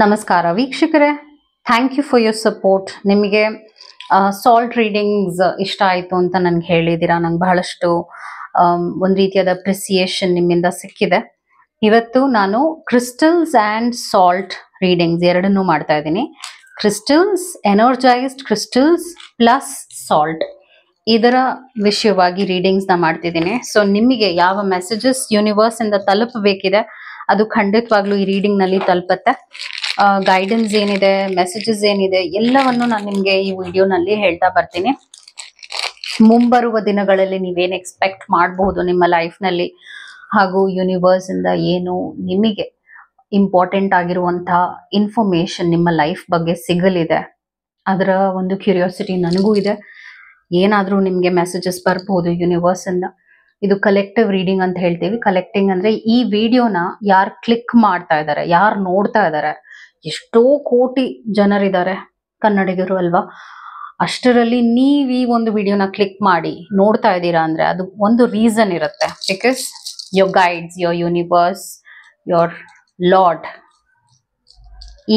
ನಮಸ್ಕಾರ ವೀಕ್ಷಕರೇ, thank you for your support. ನಿಮಗೆ ಸಾಲ್ಟ್ ರೀಡಿಂಗ್ಸ್ ಇಷ್ಟ ಆಯಿತು ಅಂತ ನನಗೆ ಹೇಳಿದ್ದೀರಾ. ನಂಗೆ ಬಹಳಷ್ಟು ಒಂದು ರೀತಿಯಾದ ಅಪ್ರಿಸಿಯೇಷನ್ ನಿಮ್ಮಿಂದ ಸಿಕ್ಕಿದೆ. ಇವತ್ತು ನಾನು ಕ್ರಿಸ್ಟಲ್ಸ್ ಆ್ಯಂಡ್ ಸಾಲ್ಟ್ ರೀಡಿಂಗ್ಸ್ ಎರಡನ್ನೂ ಮಾಡ್ತಾ ಇದ್ದೀನಿ. Crystals, energised crystals plus salt, ಇದರ ವಿಷಯವಾಗಿ ರೀಡಿಂಗ್ಸ್ನ ಮಾಡ್ತಿದ್ದೀನಿ. ಸೊ ನಿಮಗೆ ಯಾವ ಮೆಸೇಜಸ್ ಯೂನಿವರ್ಸಿಂದ ತಲುಪಬೇಕಿದೆ ಅದು ಖಂಡಿತವಾಗ್ಲೂ ಈ ರೀಡಿಂಗ್ನಲ್ಲಿ ತಲುಪತ್ತೆ. ಗೈಡೆನ್ಸ್ ಏನಿದೆ, ಮೆಸೇಜಸ್ ಏನಿದೆ, ಎಲ್ಲವನ್ನು ನಾನು ನಿಮಗೆ ಈ ವಿಡಿಯೋನಲ್ಲಿ ಹೇಳ್ತಾ ಬರ್ತೀನಿ. ಮುಂಬರುವ ದಿನಗಳಲ್ಲಿ ನೀವೇನು ಎಕ್ಸ್ಪೆಕ್ಟ್ ಮಾಡಬಹುದು ನಿಮ್ಮ ಲೈಫ್ನಲ್ಲಿ, ಹಾಗೂ ಯೂನಿವರ್ಸ್ ಇಂದ ಏನು ನಿಮಗೆ ಇಂಪಾರ್ಟೆಂಟ್ ಆಗಿರುವಂತಹ ಇನ್ಫಾರ್ಮೇಶನ್ ನಿಮ್ಮ ಲೈಫ್ ಬಗ್ಗೆ ಸಿಗಲಿದೆ, ಅದರ ಒಂದು ಕ್ಯೂರಿಯಾಸಿಟಿ ನನಗೂ ಇದೆ. ಏನಾದರೂ ನಿಮಗೆ ಮೆಸೇಜಸ್ ಬರ್ಬೋದು ಯೂನಿವರ್ಸ್ ಇಂದ. ಇದು ಕಲೆಕ್ಟಿವ್ ರೀಡಿಂಗ್ ಅಂತ ಹೇಳ್ತೀವಿ. ಕಲೆಕ್ಟಿಂಗ್ ಅಂದ್ರೆ ಈ ವಿಡಿಯೋನ ಯಾರು ಕ್ಲಿಕ್ ಮಾಡ್ತಾ ಇದ್ದಾರೆ, ಯಾರು ನೋಡ್ತಾ ಇದ್ದಾರೆ, ಎಷ್ಟೋ ಕೋಟಿ ಜನರಿದ್ದಾರೆ ಕನ್ನಡಿಗರು ಅಲ್ವಾ. ಅಷ್ಟರಲ್ಲಿ ನೀವು ಈ ಒಂದು ವಿಡಿಯೋನ ಕ್ಲಿಕ್ ಮಾಡಿ ನೋಡ್ತಾ ಇದ್ದೀರಾ ಅಂದ್ರೆ ಅದು ಒಂದು ರೀಸನ್ ಇರುತ್ತೆ. Because your guides, your universe, your lord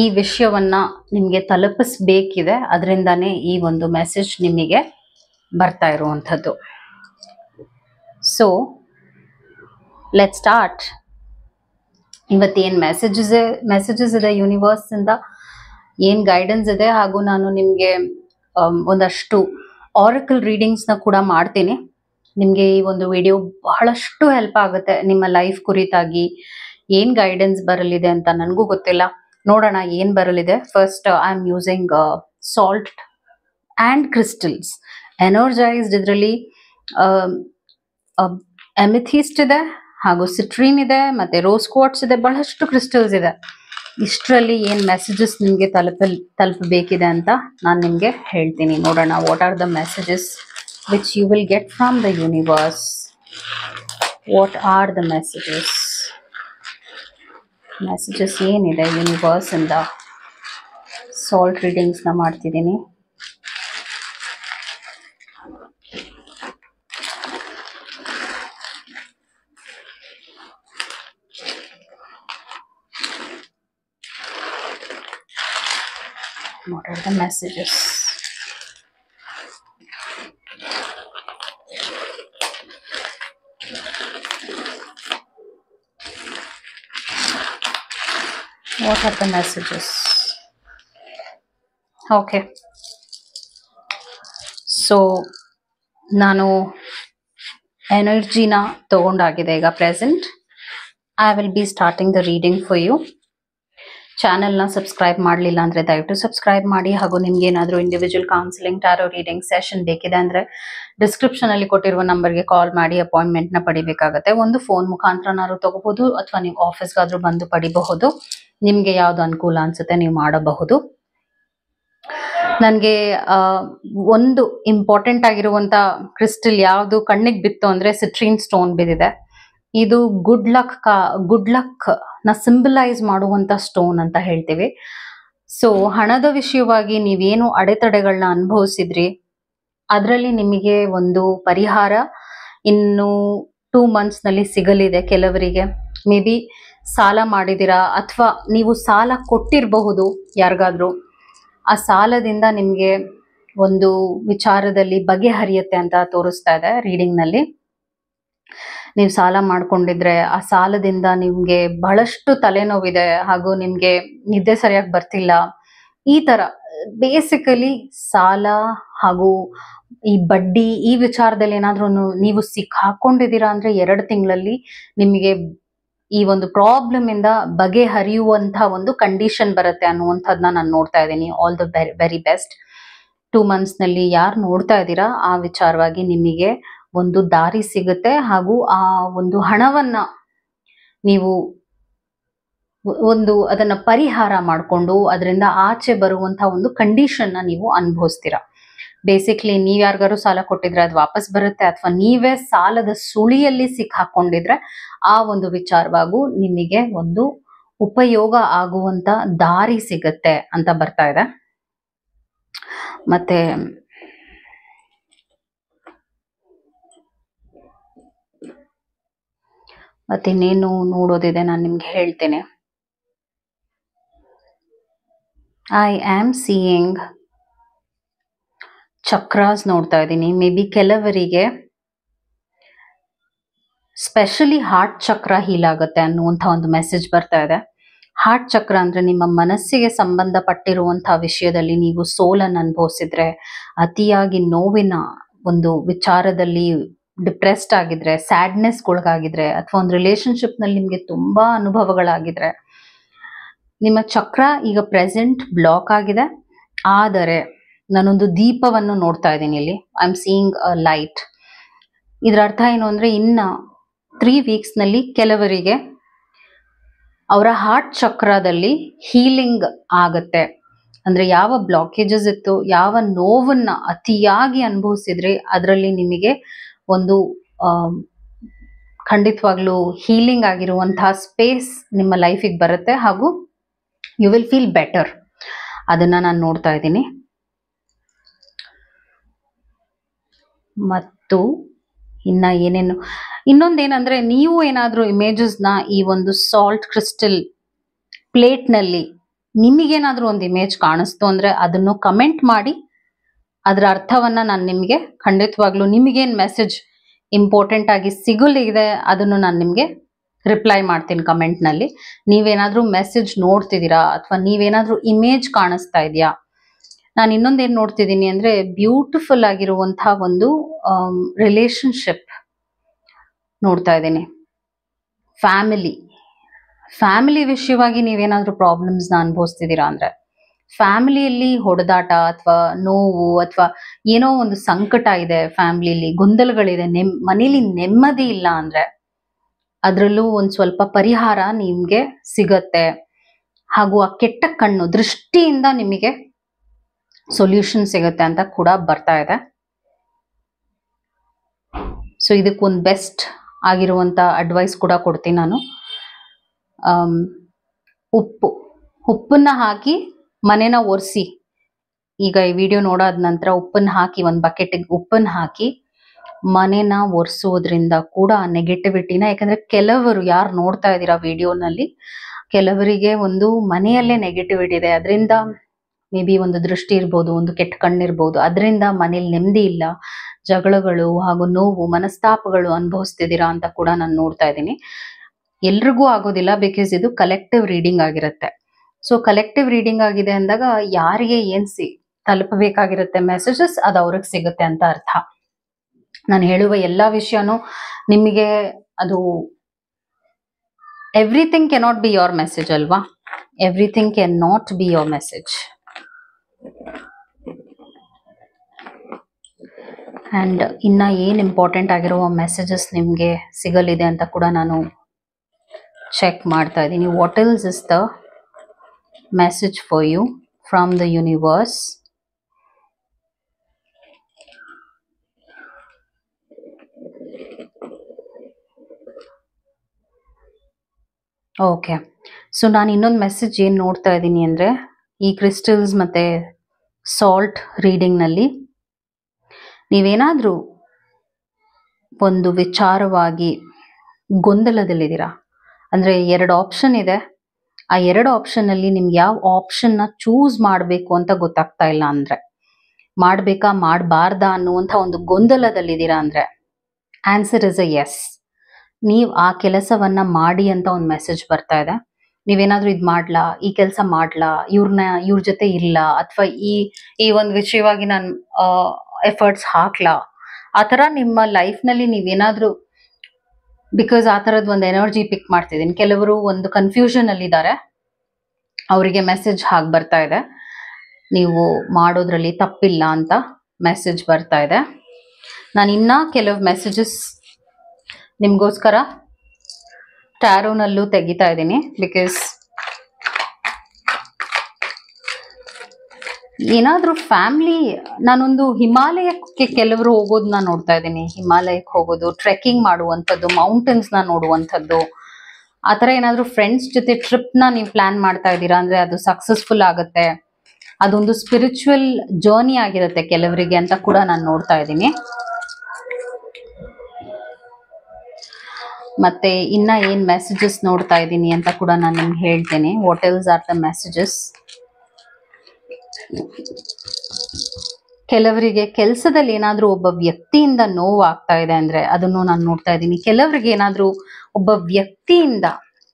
ಈ ವಿಷಯವನ್ನ ನಿಮಗೆ ತಲುಪಿಸ್ಬೇಕಿದೆ. ಅದರಿಂದಾನೇ ಈ ಒಂದು ಮೆಸೇಜ್ ನಿಮಗೆ ಬರ್ತಾ ಇರುವಂಥದ್ದು. So let start. ಇವತ್ತೇನು ಮೆಸೇಜಸ್ ಇದೆ ಯೂನಿವರ್ಸ್ ಇಂದ, ಏನು ಗೈಡೆನ್ಸ್ ಇದೆ, ಹಾಗೂ ನಾನು ನಿಮಗೆ ಒಂದಷ್ಟು ಆರಕಲ್ ರೀಡಿಂಗ್ಸ್ನ ಕೂಡ ಮಾಡ್ತೀನಿ. ನಿಮಗೆ ಈ ಒಂದು ವಿಡಿಯೋ ಬಹಳಷ್ಟು ಹೆಲ್ಪ್ ಆಗುತ್ತೆ ನಿಮ್ಮ ಲೈಫ್ ಕುರಿತಾಗಿ. ಏನು ಗೈಡೆನ್ಸ್ ಬರಲಿದೆ ಅಂತ ನನಗೂ ಗೊತ್ತಿಲ್ಲ, ನೋಡೋಣ ಏನು ಬರಲಿದೆ. First I am using salt and crystals. Energised ಇದರಲ್ಲಿ ಎಮಿಥಿಸ್ಟ್ ಇದೆ, ಹಾಗೂ ಸಿಟ್ರಿನ್ ಇದೆ, ಮತ್ತೆ ರೋಸ್ ಕ್ವಾರ್ಟ್ಸ್ ಇದೆ, ಬಹಳಷ್ಟು ಕ್ರಿಸ್ಟಲ್ಸ್ ಇದೆ. ಇಷ್ಟರಲ್ಲಿ ಏನು ಮೆಸೇಜಸ್ ನಿಮಗೆ ತಲುಪಬೇಕಿದೆ ಅಂತ ನಾನು ನಿಮಗೆ ಹೇಳ್ತೀನಿ. ನೋಡೋಣ, what are the messages which you will get from the universe. What are the messages ಏನಿದೆ ಯೂನಿವರ್ಸ್ ಇಂದ. ಸಾಲ್ಟ್ ರೀಡಿಂಗ್ಸ್ನ ಮಾಡ್ತಿದ್ದೀನಿ. What are the messages? What are the messages? Okay. So ನಾನು ಎನರ್ಜಿನ ತಗೊಂಡಾಗಿದೆ ಈಗ present. I will be starting the reading for you. ಚಾನೆಲ್ನ subscribe ಮಾಡಲಿಲ್ಲ ಅಂದರೆ ದಯವಿಟ್ಟು ಸಬ್ಸ್ಕ್ರೈಬ್ ಮಾಡಿ. ಹಾಗೂ ನಿಮ್ಗೆ ಏನಾದರೂ individual counselling, tarot reading session ಬೇಕಿದೆ ಅಂದರೆ ಡಿಸ್ಕ್ರಿಪ್ಷನಲ್ಲಿ ಕೊಟ್ಟಿರುವ ನಂಬರ್ಗೆ ಕಾಲ್ ಮಾಡಿ ಅಪಾಯಿಂಟ್ಮೆಂಟ್ನ ಪಡಿಬೇಕಾಗತ್ತೆ. ಒಂದು ಫೋನ್ ಮುಖಾಂತರನಾದ್ರು ತಗೋಬಹುದು, ಅಥವಾ ನೀವು ಆಫೀಸ್ಗಾದರೂ ಬಂದು ಪಡಿಬಹುದು. ನಿಮಗೆ ಯಾವುದು ಅನುಕೂಲ ಅನಿಸುತ್ತೆ ನೀವು ಮಾಡಬಹುದು. ನನಗೆ ಒಂದು ಇಂಪಾರ್ಟೆಂಟ್ ಆಗಿರುವಂಥ ಕ್ರಿಸ್ಟಲ್ ಯಾವುದು ಕಣ್ಣಿಗೆ ಬಿತ್ತು ಅಂದರೆ ಸಿಟ್ರಿನ್ ಸ್ಟೋನ್ ಬಿದ್ದಿದೆ. ಇದು ಗುಡ್ ಲಕ್ ನ ಸಿಂಬಲೈಸ್ ಮಾಡುವಂತ ಸ್ಟೋನ್ ಅಂತ ಹೇಳ್ತೀವಿ. ಸೊ ಹಣದ ವಿಷಯವಾಗಿ ನೀವೇನು ಅಡೆತಡೆಗಳನ್ನ ಅನುಭವಿಸಿದ್ರಿ, ಅದರಲ್ಲಿ ನಿಮಗೆ ಒಂದು ಪರಿಹಾರ ಇನ್ನು 2 months ನಲ್ಲಿ ಸಿಗಲಿದೆ. ಕೆಲವರಿಗೆ ಮೇ ಬಿ ಸಾಲ ಮಾಡಿದಿರಾ, ಅಥವಾ ನೀವು ಸಾಲ ಕೊಟ್ಟಿರಬಹುದು ಯಾರಿಗಾದ್ರೂ. ಆ ಸಾಲದಿಂದ ನಿಮಗೆ ಒಂದು ವಿಚಾರದಲ್ಲಿ ಬಗೆಹರಿಯುತ್ತೆ ಅಂತ ತೋರಿಸ್ತಾ ಇದೆ ರೀಡಿಂಗ್ನಲ್ಲಿ. ನೀವು ಸಾಲ ಮಾಡ್ಕೊಂಡಿದ್ರೆ ಆ ಸಾಲದಿಂದ ನಿಮಗೆ ಬಹಳಷ್ಟು ತಲೆನೋವಿದೆ, ಹಾಗೂ ನಿಮಗೆ ನಿದ್ದೆ ಸರಿಯಾಗಿ ಬರ್ತಿಲ್ಲ. ಈ ತರ ಬೇಸಿಕಲಿ ಸಾಲ ಹಾಗೂ ಈ ಬಡ್ಡಿ ಈ ವಿಚಾರದಲ್ಲಿ ಏನಾದ್ರೂ ನೀವು ಸಿಕ್ಕಾಕೊಂಡಿದ್ದೀರಾ ಅಂದ್ರೆ 2 ತಿಂಗಳಲ್ಲಿ ನಿಮಗೆ ಈ ಒಂದು ಪ್ರಾಬ್ಲಮ್ ಇಂದ ಬಗೆಹರಿಯುವಂತಹ ಒಂದು ಕಂಡೀಷನ್ ಬರುತ್ತೆ ಅನ್ನುವಂಥದ್ದನ್ನ ನಾನು ನೋಡ್ತಾ ಇದ್ದೀನಿ. All the very best. 2 months ನಲ್ಲಿ ಯಾರು ನೋಡ್ತಾ ಇದ್ದೀರಾ ಆ ವಿಚಾರವಾಗಿ ನಿಮಗೆ ಒಂದು ದಾರಿ ಸಿಗುತ್ತೆ, ಹಾಗೂ ಆ ಒಂದು ಹಣವನ್ನ ನೀವು ಅದನ್ನ ಪರಿಹಾರ ಮಾಡಿಕೊಂಡು ಅದರಿಂದ ಆಚೆ ಬರುವಂತಹ ಒಂದು ಕಂಡೀಷನ್ನ ನೀವು ಅನುಭವಿಸ್ತೀರಾ. ಬೇಸಿಕ್ಲಿ ನೀವ್ ಯಾರಿಗಾರು ಸಾಲ ಕೊಟ್ಟಿದ್ರೆ ಅದು ವಾಪಸ್ ಬರುತ್ತೆ, ಅಥವಾ ನೀವೇ ಸಾಲದ ಸುಳಿಯಲ್ಲಿ ಸಿಕ್ಕಾಕೊಂಡಿದ್ರೆ ಆ ಒಂದು ವಿಚಾರವಾಗೂ ನಿಮಗೆ ಒಂದು ಉಪಯೋಗ ಆಗುವಂತ ದಾರಿ ಸಿಗತ್ತೆ ಅಂತ ಬರ್ತಾ ಇದೆ. ಮತ್ತೆ ಮತ್ತಿನ್ನೇನು ನೋಡೋದಿದೆ ನಾನು ನಿಮ್ಗೆ ಹೇಳ್ತೇನೆ. ಐ ಆಮ್ ಸೀಯಿಂಗ್ ಚಕ್ರಾಸ್ ನೋಡ್ತಾ ಇದ್ದೀನಿ. ಮೇ ಬಿ ಕೆಲವರಿಗೆ ಸ್ಪೆಷಲಿ ಹಾರ್ಟ್ ಚಕ್ರ ಹೀಲ್ ಆಗುತ್ತೆ ಅನ್ನುವಂಥ ಒಂದು ಮೆಸೇಜ್ ಬರ್ತಾ ಇದೆ. ಹಾರ್ಟ್ ಚಕ್ರ ಅಂದ್ರೆ ನಿಮ್ಮ ಮನಸ್ಸಿಗೆ ಸಂಬಂಧಪಟ್ಟಿರುವಂತಹ ವಿಷಯದಲ್ಲಿ ನೀವು ಸೋಲನ್ನು ಅನುಭವಿಸಿದ್ರೆ, ಅತಿಯಾಗಿ ನೋವಿನ ಒಂದು ವಿಚಾರದಲ್ಲಿ ಡಿಪ್ರೆಸ್ಡ್ ಆಗಿದ್ರೆ, ಸ್ಯಾಡ್ನೆಸ್ಗೊಳಗಾಗಿದ್ರೆ, ಅಥವಾ ಒಂದು ರಿಲೇಶನ್ಶಿಪ್ ನಲ್ಲಿ ನಿಮ್ಗೆ ತುಂಬಾ ಅನುಭವಗಳಾಗಿದ್ರೆ, ನಿಮ್ಮ ಚಕ್ರ ಈಗ ಪ್ರೆಸೆಂಟ್ ಬ್ಲಾಕ್ ಆಗಿದೆ. ಆದರೆ ನಾನೊಂದು ದೀಪವನ್ನು ನೋಡ್ತಾ ಇದ್ದೀನಿ ಇಲ್ಲಿ. I am seeing a light. ಇದರ ಅರ್ಥ ಏನು ಅಂದ್ರೆ, ಇನ್ನ 3 weeks ನಲ್ಲಿ ಕೆಲವರಿಗೆ ಅವರ ಹಾರ್ಟ್ ಚಕ್ರದಲ್ಲಿ ಹೀಲಿಂಗ್ ಆಗತ್ತೆ. ಅಂದ್ರೆ ಯಾವ ಬ್ಲಾಕೇಜಸ್ ಇತ್ತು, ಯಾವ ನೋವನ್ನ ಅತಿಯಾಗಿ ಅನುಭವಿಸಿದ್ರಿ, ಅದರಲ್ಲಿ ನಿಮಗೆ ಒಂದು ಖಂಡಿತವಾಗ್ಲೂ ಹೀಲಿಂಗ್ ಆಗಿರುವಂತಹ ಸ್ಪೇಸ್ ನಿಮ್ಮ ಲೈಫಿಗೆ ಬರುತ್ತೆ, ಹಾಗೂ ಯು ವಿಲ್ ಫೀಲ್ ಬೆಟರ್. ಅದನ್ನ ನಾನು ನೋಡ್ತಾ ಇದ್ದೀನಿ. ಮತ್ತು ಇನ್ನ ಏನೇನು, ಇನ್ನೊಂದೇನಂದ್ರೆ, ನೀವು ಏನಾದ್ರೂ ಇಮೇಜಸ್ನ ಈ ಒಂದು ಸಾಲ್ಟ್ ಕ್ರಿಸ್ಟಲ್ ಪ್ಲೇಟ್ ನಲ್ಲಿ ನಿಮಗೇನಾದ್ರೂ ಒಂದು ಇಮೇಜ್ ಕಾಣಿಸ್ತು ಅಂದ್ರೆ ಅದನ್ನು ಕಮೆಂಟ್ ಮಾಡಿ. ಅದರ ಅರ್ಥವನ್ನ ನಾನು ನಿಮಗೆ ಖಂಡಿತವಾಗ್ಲೂ, ನಿಮಗೇನ್ ಮೆಸೇಜ್ ಇಂಪಾರ್ಟೆಂಟ್ ಆಗಿ ಸಿಗಲಿದೆ ಅದನ್ನು ನಾನು ನಿಮಗೆ ರಿಪ್ಲೈ ಮಾಡ್ತೀನಿ ಕಮೆಂಟ್ ನಲ್ಲಿ. ನೀವೇನಾದ್ರೂ ಮೆಸೇಜ್ ನೋಡ್ತಿದ್ದೀರಾ ಅಥವಾ ನೀವೇನಾದ್ರೂ ಇಮೇಜ್ ಕಾಣಿಸ್ತಾ ಇದೆಯಾ? ನಾನು ಇನ್ನೊಂದೇನು ನೋಡ್ತಿದ್ದೀನಿ ಅಂದ್ರೆ, ಬ್ಯೂಟಿಫುಲ್ ಆಗಿರುವಂತಹ ಒಂದು ರಿಲೇಶನ್ಶಿಪ್ ನೋಡ್ತಾ ಇದ್ದೀನಿ. ಫ್ಯಾಮಿಲಿ ವಿಷಯವಾಗಿ ನೀವೇನಾದ್ರೂ ಪ್ರಾಬ್ಲಮ್ಸ್ನ ಅನುಭವಿಸ್ತಿದ್ದೀರಾ ಅಂದ್ರೆ, ಫ್ಯಾಮಿಲಿಯಲ್ಲಿ ಹೊಡೆದಾಟ ಅಥವಾ ನೋವು ಅಥವಾ ಏನೋ ಒಂದು ಸಂಕಟ ಇದೆ, ಫ್ಯಾಮಿಲಿಯಲ್ಲಿ ಗೊಂದಲಗಳಿದೆ, ಮನೇಲಿ ನೆಮ್ಮದಿ ಇಲ್ಲ ಅಂದ್ರೆ ಅದರಲ್ಲೂ ಒಂದು ಸ್ವಲ್ಪ ಪರಿಹಾರ ನಿಮ್ಗೆ ಸಿಗತ್ತೆ. ಹಾಗೂ ಆ ಕೆಟ್ಟ ಕಣ್ಣು ದೃಷ್ಟಿಯಿಂದ ನಿಮಗೆ ಸೊಲ್ಯೂಷನ್ ಸಿಗುತ್ತೆ ಅಂತ ಕೂಡ ಬರ್ತಾ ಇದೆ. ಸೊ ಇದಕ್ಕೊಂದು ಬೆಸ್ಟ್ ಆಗಿರುವಂತ ಅಡ್ವೈಸ್ ಕೂಡ ಕೊಡ್ತೀನಿ ನಾನು. ಉಪ್ಪನ್ನ ಹಾಕಿ ಮನೆನ ಒರೆಸಿ. ಈಗ ಈ ವಿಡಿಯೋ ನೋಡಾದ ನಂತರ ಉಪ್ಪನ್ನ ಹಾಕಿ, ಒಂದು ಬಕೆಟ್ಗೆ ಉಪ್ಪನ್ನ ಹಾಕಿ ಮನೆನ ಒರೆಸೋದ್ರಿಂದ ಕೂಡ ನೆಗೆಟಿವಿಟಿನ, ಯಾಕಂದ್ರೆ ಕೆಲವರು ಯಾರು ನೋಡ್ತಾ ಇದ್ದೀರಾ ವಿಡಿಯೋನಲ್ಲಿ, ಕೆಲವರಿಗೆ ಒಂದು ಮನೆಯಲ್ಲೇ ನೆಗೆಟಿವಿಟಿ ಇದೆ. ಅದರಿಂದ ಮೇ ಬಿ ಒಂದು ದೃಷ್ಟಿ ಇರ್ಬೋದು, ಒಂದು ಕೆಟ್ಟ ಕಣ್ಣಿರ್ಬೋದು, ಅದರಿಂದ ಮನೇಲಿ ನೆಮ್ಮದಿ ಇಲ್ಲ, ಜಗಳಗಳು ಹಾಗೂ ನೋವು ಮನಸ್ತಾಪಗಳು ಅನುಭವಿಸ್ತಿದ್ದೀರಾ ಅಂತ ಕೂಡ ನಾನು ನೋಡ್ತಾ ಇದ್ದೀನಿ. ಎಲ್ರಿಗೂ ಆಗೋದಿಲ್ಲ, ಬಿಕಾಸ್ ಇದು ಕಲೆಕ್ಟಿವ್ ರೀಡಿಂಗ್ ಆಗಿರುತ್ತೆ. ಸೊ ಕಲೆಕ್ಟಿವ್ ರೀಡಿಂಗ್ ಆಗಿದೆ ಅಂದಾಗ ಯಾರಿಗೆ ಏನ್ ತಲುಪಬೇಕಾಗಿರುತ್ತೆ ಮೆಸೇಜಸ್, ಅದು ಅವ್ರಿಗೆ ಸಿಗುತ್ತೆ ಅಂತ ಅರ್ಥ. ನಾನು ಹೇಳುವ ಎಲ್ಲಾ ವಿಷಯನೂ ನಿಮಗೆ ಅದು everything cannot be your message ಅಲ್ವಾ? Everything can not be your message. And ಇನ್ನ ಏನ್ ಇಂಪಾರ್ಟೆಂಟ್ ಆಗಿರುವ ಮೆಸೇಜಸ್ ನಿಮ್ಗೆ ಸಿಗಲಿದೆ ಅಂತ ಕೂಡ ನಾನು ಚೆಕ್ ಮಾಡ್ತಾ ಇದ್ದೀನಿ. What else is the message for you from the universe? Okay, so ನಾನು ಇನ್ನೊಂದು ಮೆಸೇಜ್ ಏನು ನೋಡ್ತಾ ಇದ್ದೀನಿ ಅಂದರೆ, ಈ ಕ್ರಿಸ್ಟಲ್ಸ್ ಮತ್ತು ಸಾಲ್ಟ್ ರೀಡಿಂಗ್ನಲ್ಲಿ ನೀವೇನಾದರೂ ಒಂದು ವಿಚಾರವಾಗಿ ಗೊಂದಲದಲ್ಲಿದ್ದೀರಾ ಅಂದರೆ, 2 ಆಪ್ಷನ್ ಇದೆ. ಆ 2 ಆಪ್ಷನ್ನಲ್ಲಿ ನಿಮ್ಗೆ ಯಾವ ಆಪ್ಷನ್ನ ಚೂಸ್ ಮಾಡಬೇಕು ಅಂತ ಗೊತ್ತಾಗ್ತಾ ಇಲ್ಲ ಅಂದರೆ, ಮಾಡಬೇಕಾ ಮಾಡಬಾರ್ದಾ ಅನ್ನುವಂಥ ಒಂದು ಗೊಂದಲದಲ್ಲಿದ್ದೀರಾ ಅಂದರೆ, ಆನ್ಸರ್ ಇಸ್ ಅ ಎಸ್. ನೀವು ಆ ಕೆಲಸವನ್ನ ಮಾಡಿ ಅಂತ ಒಂದು ಮೆಸೇಜ್ ಬರ್ತಾ ಇದೆ. ನೀವೇನಾದ್ರೂ ಇದು ಮಾಡ್ಲಾ, ಈ ಕೆಲಸ ಮಾಡ್ಲಾ, ಇವ್ರ ಜೊತೆ ಇಲ್ಲ, ಅಥವಾ ಈ ಒಂದು ವಿಷಯವಾಗಿ ನಾನು ಎಫರ್ಟ್ಸ್ ಹಾಕ್ಲಾ, ಆ ಥರ ನಿಮ್ಮ ಲೈಫ್ನಲ್ಲಿ ನೀವೇನಾದ್ರೂ, ಬಿಕಾಸ್ ಆ ಥರದ್ದು ಒಂದು ಎನರ್ಜಿ ಪಿಕ್ ಮಾಡ್ತಿದ್ದೀನಿ. ಕೆಲವರು ಒಂದು ಕನ್ಫ್ಯೂಷನ್ ಅಲ್ಲಿ ಇದ್ದಾರೆ, ಅವರಿಗೆ ಮೆಸೇಜ್ ಹಾಗೆ ಬರ್ತಾ ಇದೆ, ನೀವು ಮಾಡೋದ್ರಲ್ಲಿ ತಪ್ಪಿಲ್ಲ ಅಂತ ಮೆಸೇಜ್ ಬರ್ತಾ ಇದೆ. ನಾನು ಇನ್ನ ಕೆಲವು ಮೆಸೇಜಸ್ ನಿಮ್ಗೋಸ್ಕರ ಟ್ಯಾರೋನಲ್ಲೂ ತೆಗಿತಾ ಇದ್ದೀನಿ. ಬಿಕಾಸ್ ಏನಾದರೂ ಫ್ಯಾಮಿಲಿ, ನಾನೊಂದು ಹಿಮಾಲಯಕ್ಕೆ ಕೆಲವರು ಹೋಗೋದನ್ನ ನೋಡ್ತಾ ಇದ್ದೀನಿ. ಹಿಮಾಲಯಕ್ಕೆ ಹೋಗೋದು, ಟ್ರೆಕ್ಕಿಂಗ್ ಮಾಡುವಂಥದ್ದು, ಮೌಂಟೇನ್ಸ್ನ ನೋಡುವಂಥದ್ದು, ಆ ಥರ ಏನಾದರೂ ಫ್ರೆಂಡ್ಸ್ ಜೊತೆ ಟ್ರಿಪ್ನ ನೀವು ಪ್ಲಾನ್ ಮಾಡ್ತಾ ಇದ್ದೀರಾ ಅಂದರೆ ಅದು ಸಕ್ಸಸ್ಫುಲ್ ಆಗುತ್ತೆ. ಅದೊಂದು ಸ್ಪಿರಿಚುವಲ್ ಜರ್ನಿ ಆಗಿರುತ್ತೆ ಕೆಲವರಿಗೆ ಅಂತ ಕೂಡ ನಾನು ನೋಡ್ತಾ ಇದ್ದೀನಿ. ಮತ್ತೆ ಇನ್ನ ಏನ್ ಮೆಸೇಜಸ್ ನೋಡ್ತಾ ಇದ್ದೀನಿ ಅಂತ ಕೂಡ ನಾನು ನಿಮ್ಗೆ ಹೇಳ್ತೇನೆ. What else R the messages? ಕೆಲವರಿಗೆ ಕೆಲಸದಲ್ಲಿ ಏನಾದ್ರೂ ಒಬ್ಬ ವ್ಯಕ್ತಿಯಿಂದ ನೋವು ಆಗ್ತಾ ಇದೆ ಅಂದ್ರೆ ಅದನ್ನು ನಾನು ನೋಡ್ತಾ ಇದ್ದೀನಿ. ಕೆಲವರಿಗೆ ಏನಾದ್ರೂ ಒಬ್ಬ ವ್ಯಕ್ತಿಯಿಂದ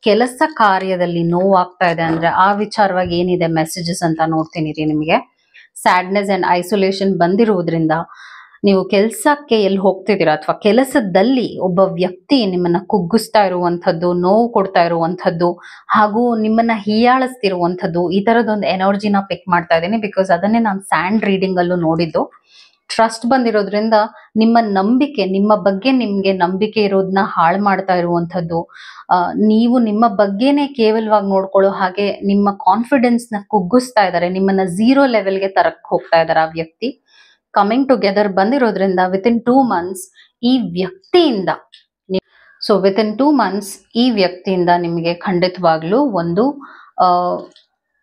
ಕೆಲಸ ಕಾರ್ಯದಲ್ಲಿ ನೋವು ಆಗ್ತಾ ಇದೆ ಅಂದ್ರೆ ಆ ವಿಚಾರವಾಗಿ ಏನಿದೆ ಮೆಸೇಜಸ್ ಅಂತ ನೋಡ್ತೀನಿ ರೀ. ನಿಮಗೆ ಸ್ಯಾಡ್ನೆಸ್ ಅಂಡ್ ಐಸೋಲೇಷನ್ ಬಂದಿರುವುದರಿಂದ ನೀವು ಕೆಲಸಕ್ಕೆ ಎಲ್ಲಿ ಹೋಗ್ತಿದ್ದೀರಾ ಅಥವಾ ಕೆಲಸದಲ್ಲಿ ಒಬ್ಬ ವ್ಯಕ್ತಿ ನಿಮ್ಮನ್ನ ಕುಗ್ಗಿಸ್ತಾ ಇರುವಂಥದ್ದು, ನೋವು ಕೊಡ್ತಾ ಇರುವಂಥದ್ದು ಹಾಗೂ ನಿಮ್ಮನ್ನ ಹೀಯಾಳಿಸ್ತಿರುವಂಥದ್ದು, ಈ ತರದೊಂದು ಎನರ್ಜಿನ ಪಿಕ್ ಮಾಡ್ತಾ ಇದ್ದೀನಿ. ಬಿಕಾಸ್ ಅದನ್ನೇ ನಾನು ಸ್ಯಾಂಡ್ ರೀಡಿಂಗ್ ಅಲ್ಲೂ ನೋಡಿದ್ದು. ಟ್ರಸ್ಟ್ ಬಂದಿರೋದ್ರಿಂದ ನಿಮ್ಮ ನಂಬಿಕೆ, ನಿಮ್ಮ ಬಗ್ಗೆ ನಿಮ್ಗೆ ನಂಬಿಕೆ ಇರೋದನ್ನ ಹಾಳು ಮಾಡ್ತಾ ಇರುವಂಥದ್ದು, ನೀವು ನಿಮ್ಮ ಬಗ್ಗೆನೇ ಕೇವಲವಾಗಿ ನೋಡ್ಕೊಳ್ಳೋ ಹಾಗೆ ನಿಮ್ಮ ಕಾನ್ಫಿಡೆನ್ಸ್ ನ ಕುಗ್ಗಿಸ್ತಾ ಇದ್ದಾರೆ, ನಿಮ್ಮನ್ನ ಝೀರೋ ಲೆವೆಲ್ಗೆ ತರಕ್ ಹೋಗ್ತಾ ಇದ್ದಾರೆ ಆ ವ್ಯಕ್ತಿ. ಕಮಿಂಗ್ ಟುಗೆದರ್ ಬಂದಿರೋದ್ರಿಂದ ವಿತಿನ್ 2 months ಈ ವ್ಯಕ್ತಿಯಿಂದ ವಿತಿನ್ 2 months ಈ ವ್ಯಕ್ತಿಯಿಂದ ನಿಮಗೆ ಖಂಡಿತವಾಗ್ಲೂ ಒಂದು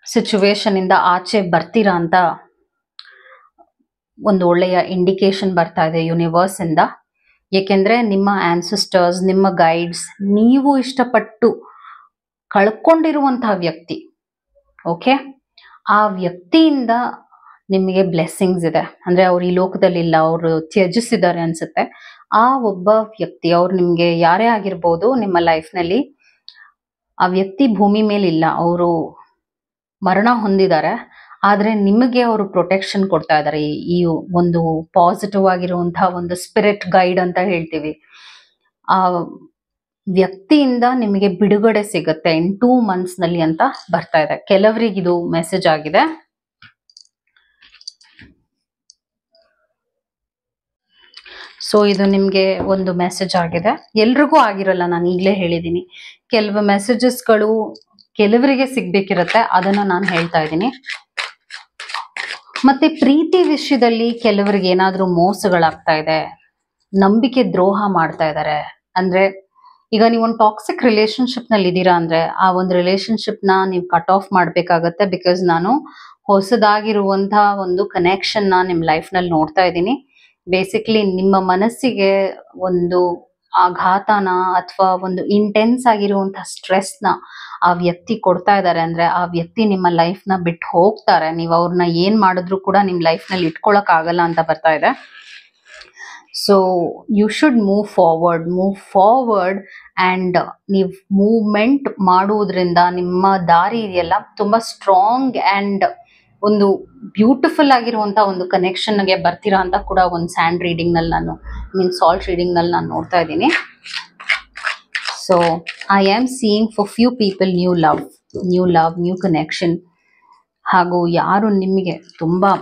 ಸಿಚುವೇಶನ್ ಇಂದ ಆಚೆ ಬರ್ತೀರಾ ಅಂತ ಒಂದು ಒಳ್ಳೆಯ ಇಂಡಿಕೇಶನ್ ಬರ್ತಾ ಇದೆ ಯೂನಿವರ್ಸ್ ಇಂದ. ಏಕೆಂದ್ರೆ ನಿಮ್ಮ ಆನ್ಸಿಸ್ಟರ್ಸ್, ನಿಮ್ಮ ಗೈಡ್ಸ್, ನೀವು ಇಷ್ಟಪಟ್ಟು ಕಳ್ಕೊಂಡಿರುವಂತಹ ವ್ಯಕ್ತಿ, ಓಕೆ, ಆ ವ್ಯಕ್ತಿಯಿಂದ ನಿಮಗೆ ಬ್ಲೆಸ್ಸಿಂಗ್ಸ್ ಇದೆ. ಅಂದ್ರೆ ಅವ್ರು ಈ ಲೋಕದಲ್ಲಿ ಇಲ್ಲ, ಅವರು ತ್ಯಜಿಸಿದ್ದಾರೆ ಅನ್ಸುತ್ತೆ. ಆ ಒಬ್ಬ ವ್ಯಕ್ತಿ, ಅವ್ರು ನಿಮ್ಗೆ ಯಾರೇ ಆಗಿರ್ಬೋದು ನಿಮ್ಮ ಲೈಫ್ ನಲ್ಲಿ, ಆ ವ್ಯಕ್ತಿ ಭೂಮಿ ಮೇಲೆ ಇಲ್ಲ, ಅವರು ಮರಣ ಹೊಂದಿದ್ದಾರೆ. ಆದ್ರೆ ನಿಮಗೆ ಅವರು ಪ್ರೊಟೆಕ್ಷನ್ ಕೊಡ್ತಾ ಇದ್ದಾರೆ. ಈ ಒಂದು ಪಾಸಿಟಿವ್ ಆಗಿರುವಂತಹ ಒಂದು ಸ್ಪಿರಿಟ್ ಗೈಡ್ ಅಂತ ಹೇಳ್ತೀವಿ. ಆ ವ್ಯಕ್ತಿಯಿಂದ ನಿಮಗೆ ಬಿಡುಗಡೆ ಸಿಗುತ್ತೆ ಇನ್ 2 months ನಲ್ಲಿ ಅಂತ ಬರ್ತಾ ಇದೆ. ಕೆಲವರಿಗೆ ಇದು ಮೆಸೇಜ್ ಆಗಿದೆ. ಸೊ ಇದು ನಿಮ್ಗೆ ಒಂದು ಮೆಸೇಜ್ ಆಗಿದೆ. ಎಲ್ರಿಗೂ ಆಗಿರಲ್ಲ, ನಾನು ಈಗಲೇ ಹೇಳಿದ್ದೀನಿ. ಕೆಲವು ಮೆಸೇಜಸ್ಗಳು ಕೆಲವರಿಗೆ ಸಿಗ್ಬೇಕಿರುತ್ತೆ, ಅದನ್ನ ನಾನು ಹೇಳ್ತಾ ಇದ್ದೀನಿ. ಮತ್ತೆ ಪ್ರೀತಿ ವಿಷಯದಲ್ಲಿ ಕೆಲವರಿಗೆ ಏನಾದ್ರೂ ಮೋಸಗಳಾಗ್ತಾ ಇದೆ, ನಂಬಿಕೆ ದ್ರೋಹ ಮಾಡ್ತಾ ಇದ್ದಾರೆ. ಅಂದ್ರೆ ಈಗ ನೀವು ಒಂದು ಟಾಕ್ಸಿಕ್ ರಿಲೇಶನ್ಶಿಪ್ ನಲ್ಲಿ ಇದ್ದೀರಾ ಅಂದ್ರೆ ಆ ಒಂದು ರಿಲೇಶನ್ಶಿಪ್ ನ ನೀವು ಕಟ್ ಆಫ್ ಮಾಡ್ಬೇಕಾಗತ್ತೆ. ಬಿಕಾಸ್ ನಾನು ಹೊಸದಾಗಿರುವಂತಹ ಒಂದು ಕನೆಕ್ಷನ್ ನ ನಿಮ್ ಲೈಫ್ ನಲ್ಲಿ ನೋಡ್ತಾ ಇದ್ದೀನಿ. ಬೇಸಿಕ್ಲಿ ನಿಮ್ಮ ಮನಸ್ಸಿಗೆ ಒಂದು ಆಘಾತನ ಅಥವಾ ಒಂದು ಇಂಟೆನ್ಸ್ ಆಗಿರುವಂತಹ ಸ್ಟ್ರೆಸ್ ನ ಆ ವ್ಯಕ್ತಿ ಕೊಡ್ತಾ ಇದ್ದಾರೆ ಅಂದ್ರೆ ಆ ವ್ಯಕ್ತಿ ನಿಮ್ಮ ಲೈಫ್ ನ ಬಿಟ್ಟು ಹೋಗ್ತಾರೆ. ನೀವು ಅವ್ರನ್ನ ಏನ್ ಮಾಡಿದ್ರು ಕೂಡ ನಿಮ್ ಲೈಫ್ ನಲ್ಲಿ ಇಟ್ಕೊಳಕ್ ಆಗಲ್ಲ ಅಂತ ಬರ್ತಾ ಇದೆ. So you should move forward and ನೀವು ಮೂವ್ಮೆಂಟ್ ಮಾಡುವುದರಿಂದ ನಿಮ್ಮ ದಾರಿ ಇದೆಯಲ್ಲ ತುಂಬಾ ಸ್ಟ್ರಾಂಗ್ ಅಂಡ್ ಒಂದು ಬ್ಯೂಟಿಫುಲ್ ಆಗಿರುವಂತ ಒಂದು ಕನೆಕ್ಷನ್ ಗೆ ಬರ್ತೀರಾ ಅಂತ ಕೂಡ ಒಂದು ಸ್ಯಾಂಡ್ ರೀಡಿಂಗ್ ನಲ್ಲಿ ಸಾಲ್ಟ್ ರೀಡಿಂಗ್ ನಲ್ಲಿ ನಾನು ನೋಡ್ತಾ ಇದ್ದೀನಿ. So I am seeing for few people new love, new connection. ಹಾಗೂ ಯಾರು ನಿಮಗೆ ತುಂಬಾ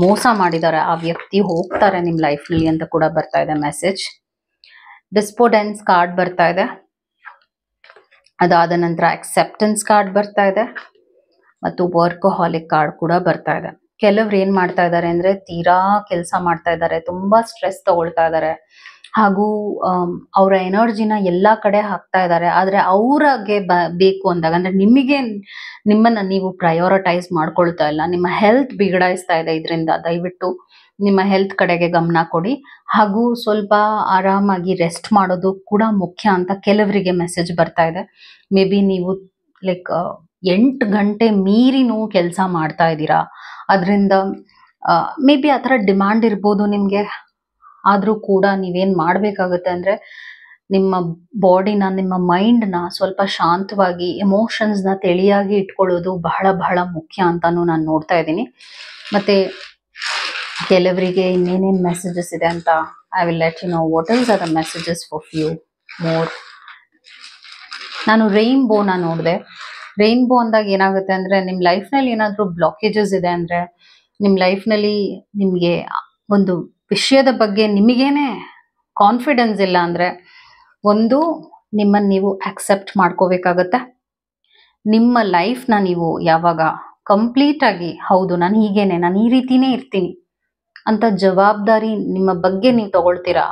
ಮೋಸ ಮಾಡಿದ್ದಾರೆ ಆ ವ್ಯಕ್ತಿ ಹೋಗ್ತಾರೆ ನಿಮ್ ಲೈಫ್ ನಲ್ಲಿ ಅಂತ ಕೂಡ ಬರ್ತಾ ಇದೆ ಮೆಸೇಜ್. ಡಿಸ್ಪೋಡೆನ್ಸ್ ಕಾರ್ಡ್ ಬರ್ತಾ ಇದೆ. ಅದಾದ ನಂತರ ಅಕ್ಸೆಪ್ಟೆನ್ಸ್ ಕಾರ್ಡ್ ಬರ್ತಾ ಇದೆ ಮತ್ತು ವರ್ಕಹಾಲಿಕ್ ಕಾರ್ಡ್ ಕೂಡ ಬರ್ತಾ ಇದೆ. ಕೆಲವ್ರು ಏನ್ ಮಾಡ್ತಾ ಇದ್ದಾರೆ ಅಂದ್ರೆ ತೀರಾ ಕೆಲಸ ಮಾಡ್ತಾ ಇದ್ದಾರೆ, ತುಂಬಾ ಸ್ಟ್ರೆಸ್ ತಗೊಳ್ತಾ ಇದ್ದಾರೆ ಹಾಗೂ ಅವರ ಎನರ್ಜಿನ ಎಲ್ಲಾ ಕಡೆ ಹಾಕ್ತಾ ಇದ್ದಾರೆ. ಆದ್ರೆ ಅವ್ರಿಗೆ ಬೇಕು ಅಂದಾಗ ಅಂದ್ರೆ ನಿಮ್ಮನ್ನ ನೀವು ಪ್ರಯೋರಿಟೈಸ್ ಮಾಡ್ಕೊಳ್ತಾ ಇಲ್ಲ. ನಿಮ್ಮ ಹೆಲ್ತ್ ಬಿಗಡಾಯಿಸ್ತಾ ಇದೆ ಇದರಿಂದ. ದಯವಿಟ್ಟು ನಿಮ್ಮ ಹೆಲ್ತ್ ಕಡೆಗೆ ಗಮನ ಕೊಡಿ ಹಾಗೂ ಸ್ವಲ್ಪ ಆರಾಮಾಗಿ ರೆಸ್ಟ್ ಮಾಡೋದು ಕೂಡ ಮುಖ್ಯ ಅಂತ ಕೆಲವರಿಗೆ ಮೆಸೇಜ್ ಬರ್ತಾ ಇದೆ. ಮೇ ಬಿ ನೀವು ಲೈಕ್ 8 ಗಂಟೆ ಮೀರಿನೂ ಕೆಲಸ ಮಾಡ್ತಾ ಇದ್ದೀರಾ, ಅದರಿಂದ ಮೇ ಬಿ ಆ ಥರ ಡಿಮಾಂಡ್ ಇರ್ಬೋದು ನಿಮ್ಗೆ. ಆದ್ರೂ ಕೂಡ ನೀವೇನ್ ಮಾಡ್ಬೇಕಾಗತ್ತೆ ಅಂದ್ರೆ ನಿಮ್ಮ ಬಾಡಿನ, ನಿಮ್ಮ ಮೈಂಡ್ನ ಸ್ವಲ್ಪ ಶಾಂತವಾಗಿ, ಎಮೋಷನ್ಸ್ ನ ತಿಳಿಯಾಗಿ ಇಟ್ಕೊಳ್ಳೋದು ಬಹಳ ಬಹಳ ಮುಖ್ಯ ಅಂತಾನು ನಾನು ನೋಡ್ತಾ ಇದ್ದೀನಿ. ಮತ್ತೆ ಕೆಲವರಿಗೆ ಇನ್ನೇನೇನ್ ಮೆಸೇಜಸ್ ಇದೆ ಅಂತ I will let you know what is are the messages for few more. ನಾನು ರೈನ್ಬೋನ ನೋಡಿದೆ. ರೈನ್ಬೋ ಅಂದಾಗ ಏನಾಗುತ್ತೆ ಅಂದ್ರೆ ನಿಮ್ ಲೈಫ್ ನಲ್ಲಿ ಏನಾದ್ರೂ ಬ್ಲಾಕೇಜಸ್ ಇದೆ ಅಂದ್ರೆ, ನಿಮ್ ಲೈಫ್ ನಲ್ಲಿ ನಿಮ್ಗೆ ಒಂದು ವಿಷಯದ ಬಗ್ಗೆ ನಿಮಗೇನೆ ಕಾನ್ಫಿಡೆನ್ಸ್ ಇಲ್ಲ ಅಂದ್ರೆ, ಒಂದು ನಿಮ್ಮನ್ನ ನೀವು ಅಕ್ಸೆಪ್ಟ್ ಮಾಡ್ಕೋಬೇಕಾಗತ್ತೆ. ನಿಮ್ಮ ಲೈಫ್ ನ ನೀವು ಯಾವಾಗ ಕಂಪ್ಲೀಟ್ ಆಗಿ ಹೌದು ನಾನು ಹೀಗೇನೆ, ನಾನು ಈ ರೀತಿನೇ ಇರ್ತೀನಿ ಅಂತ ಜವಾಬ್ದಾರಿ ನಿಮ್ಮ ಬಗ್ಗೆ ನೀವು ತಗೊಳ್ತೀರಾ,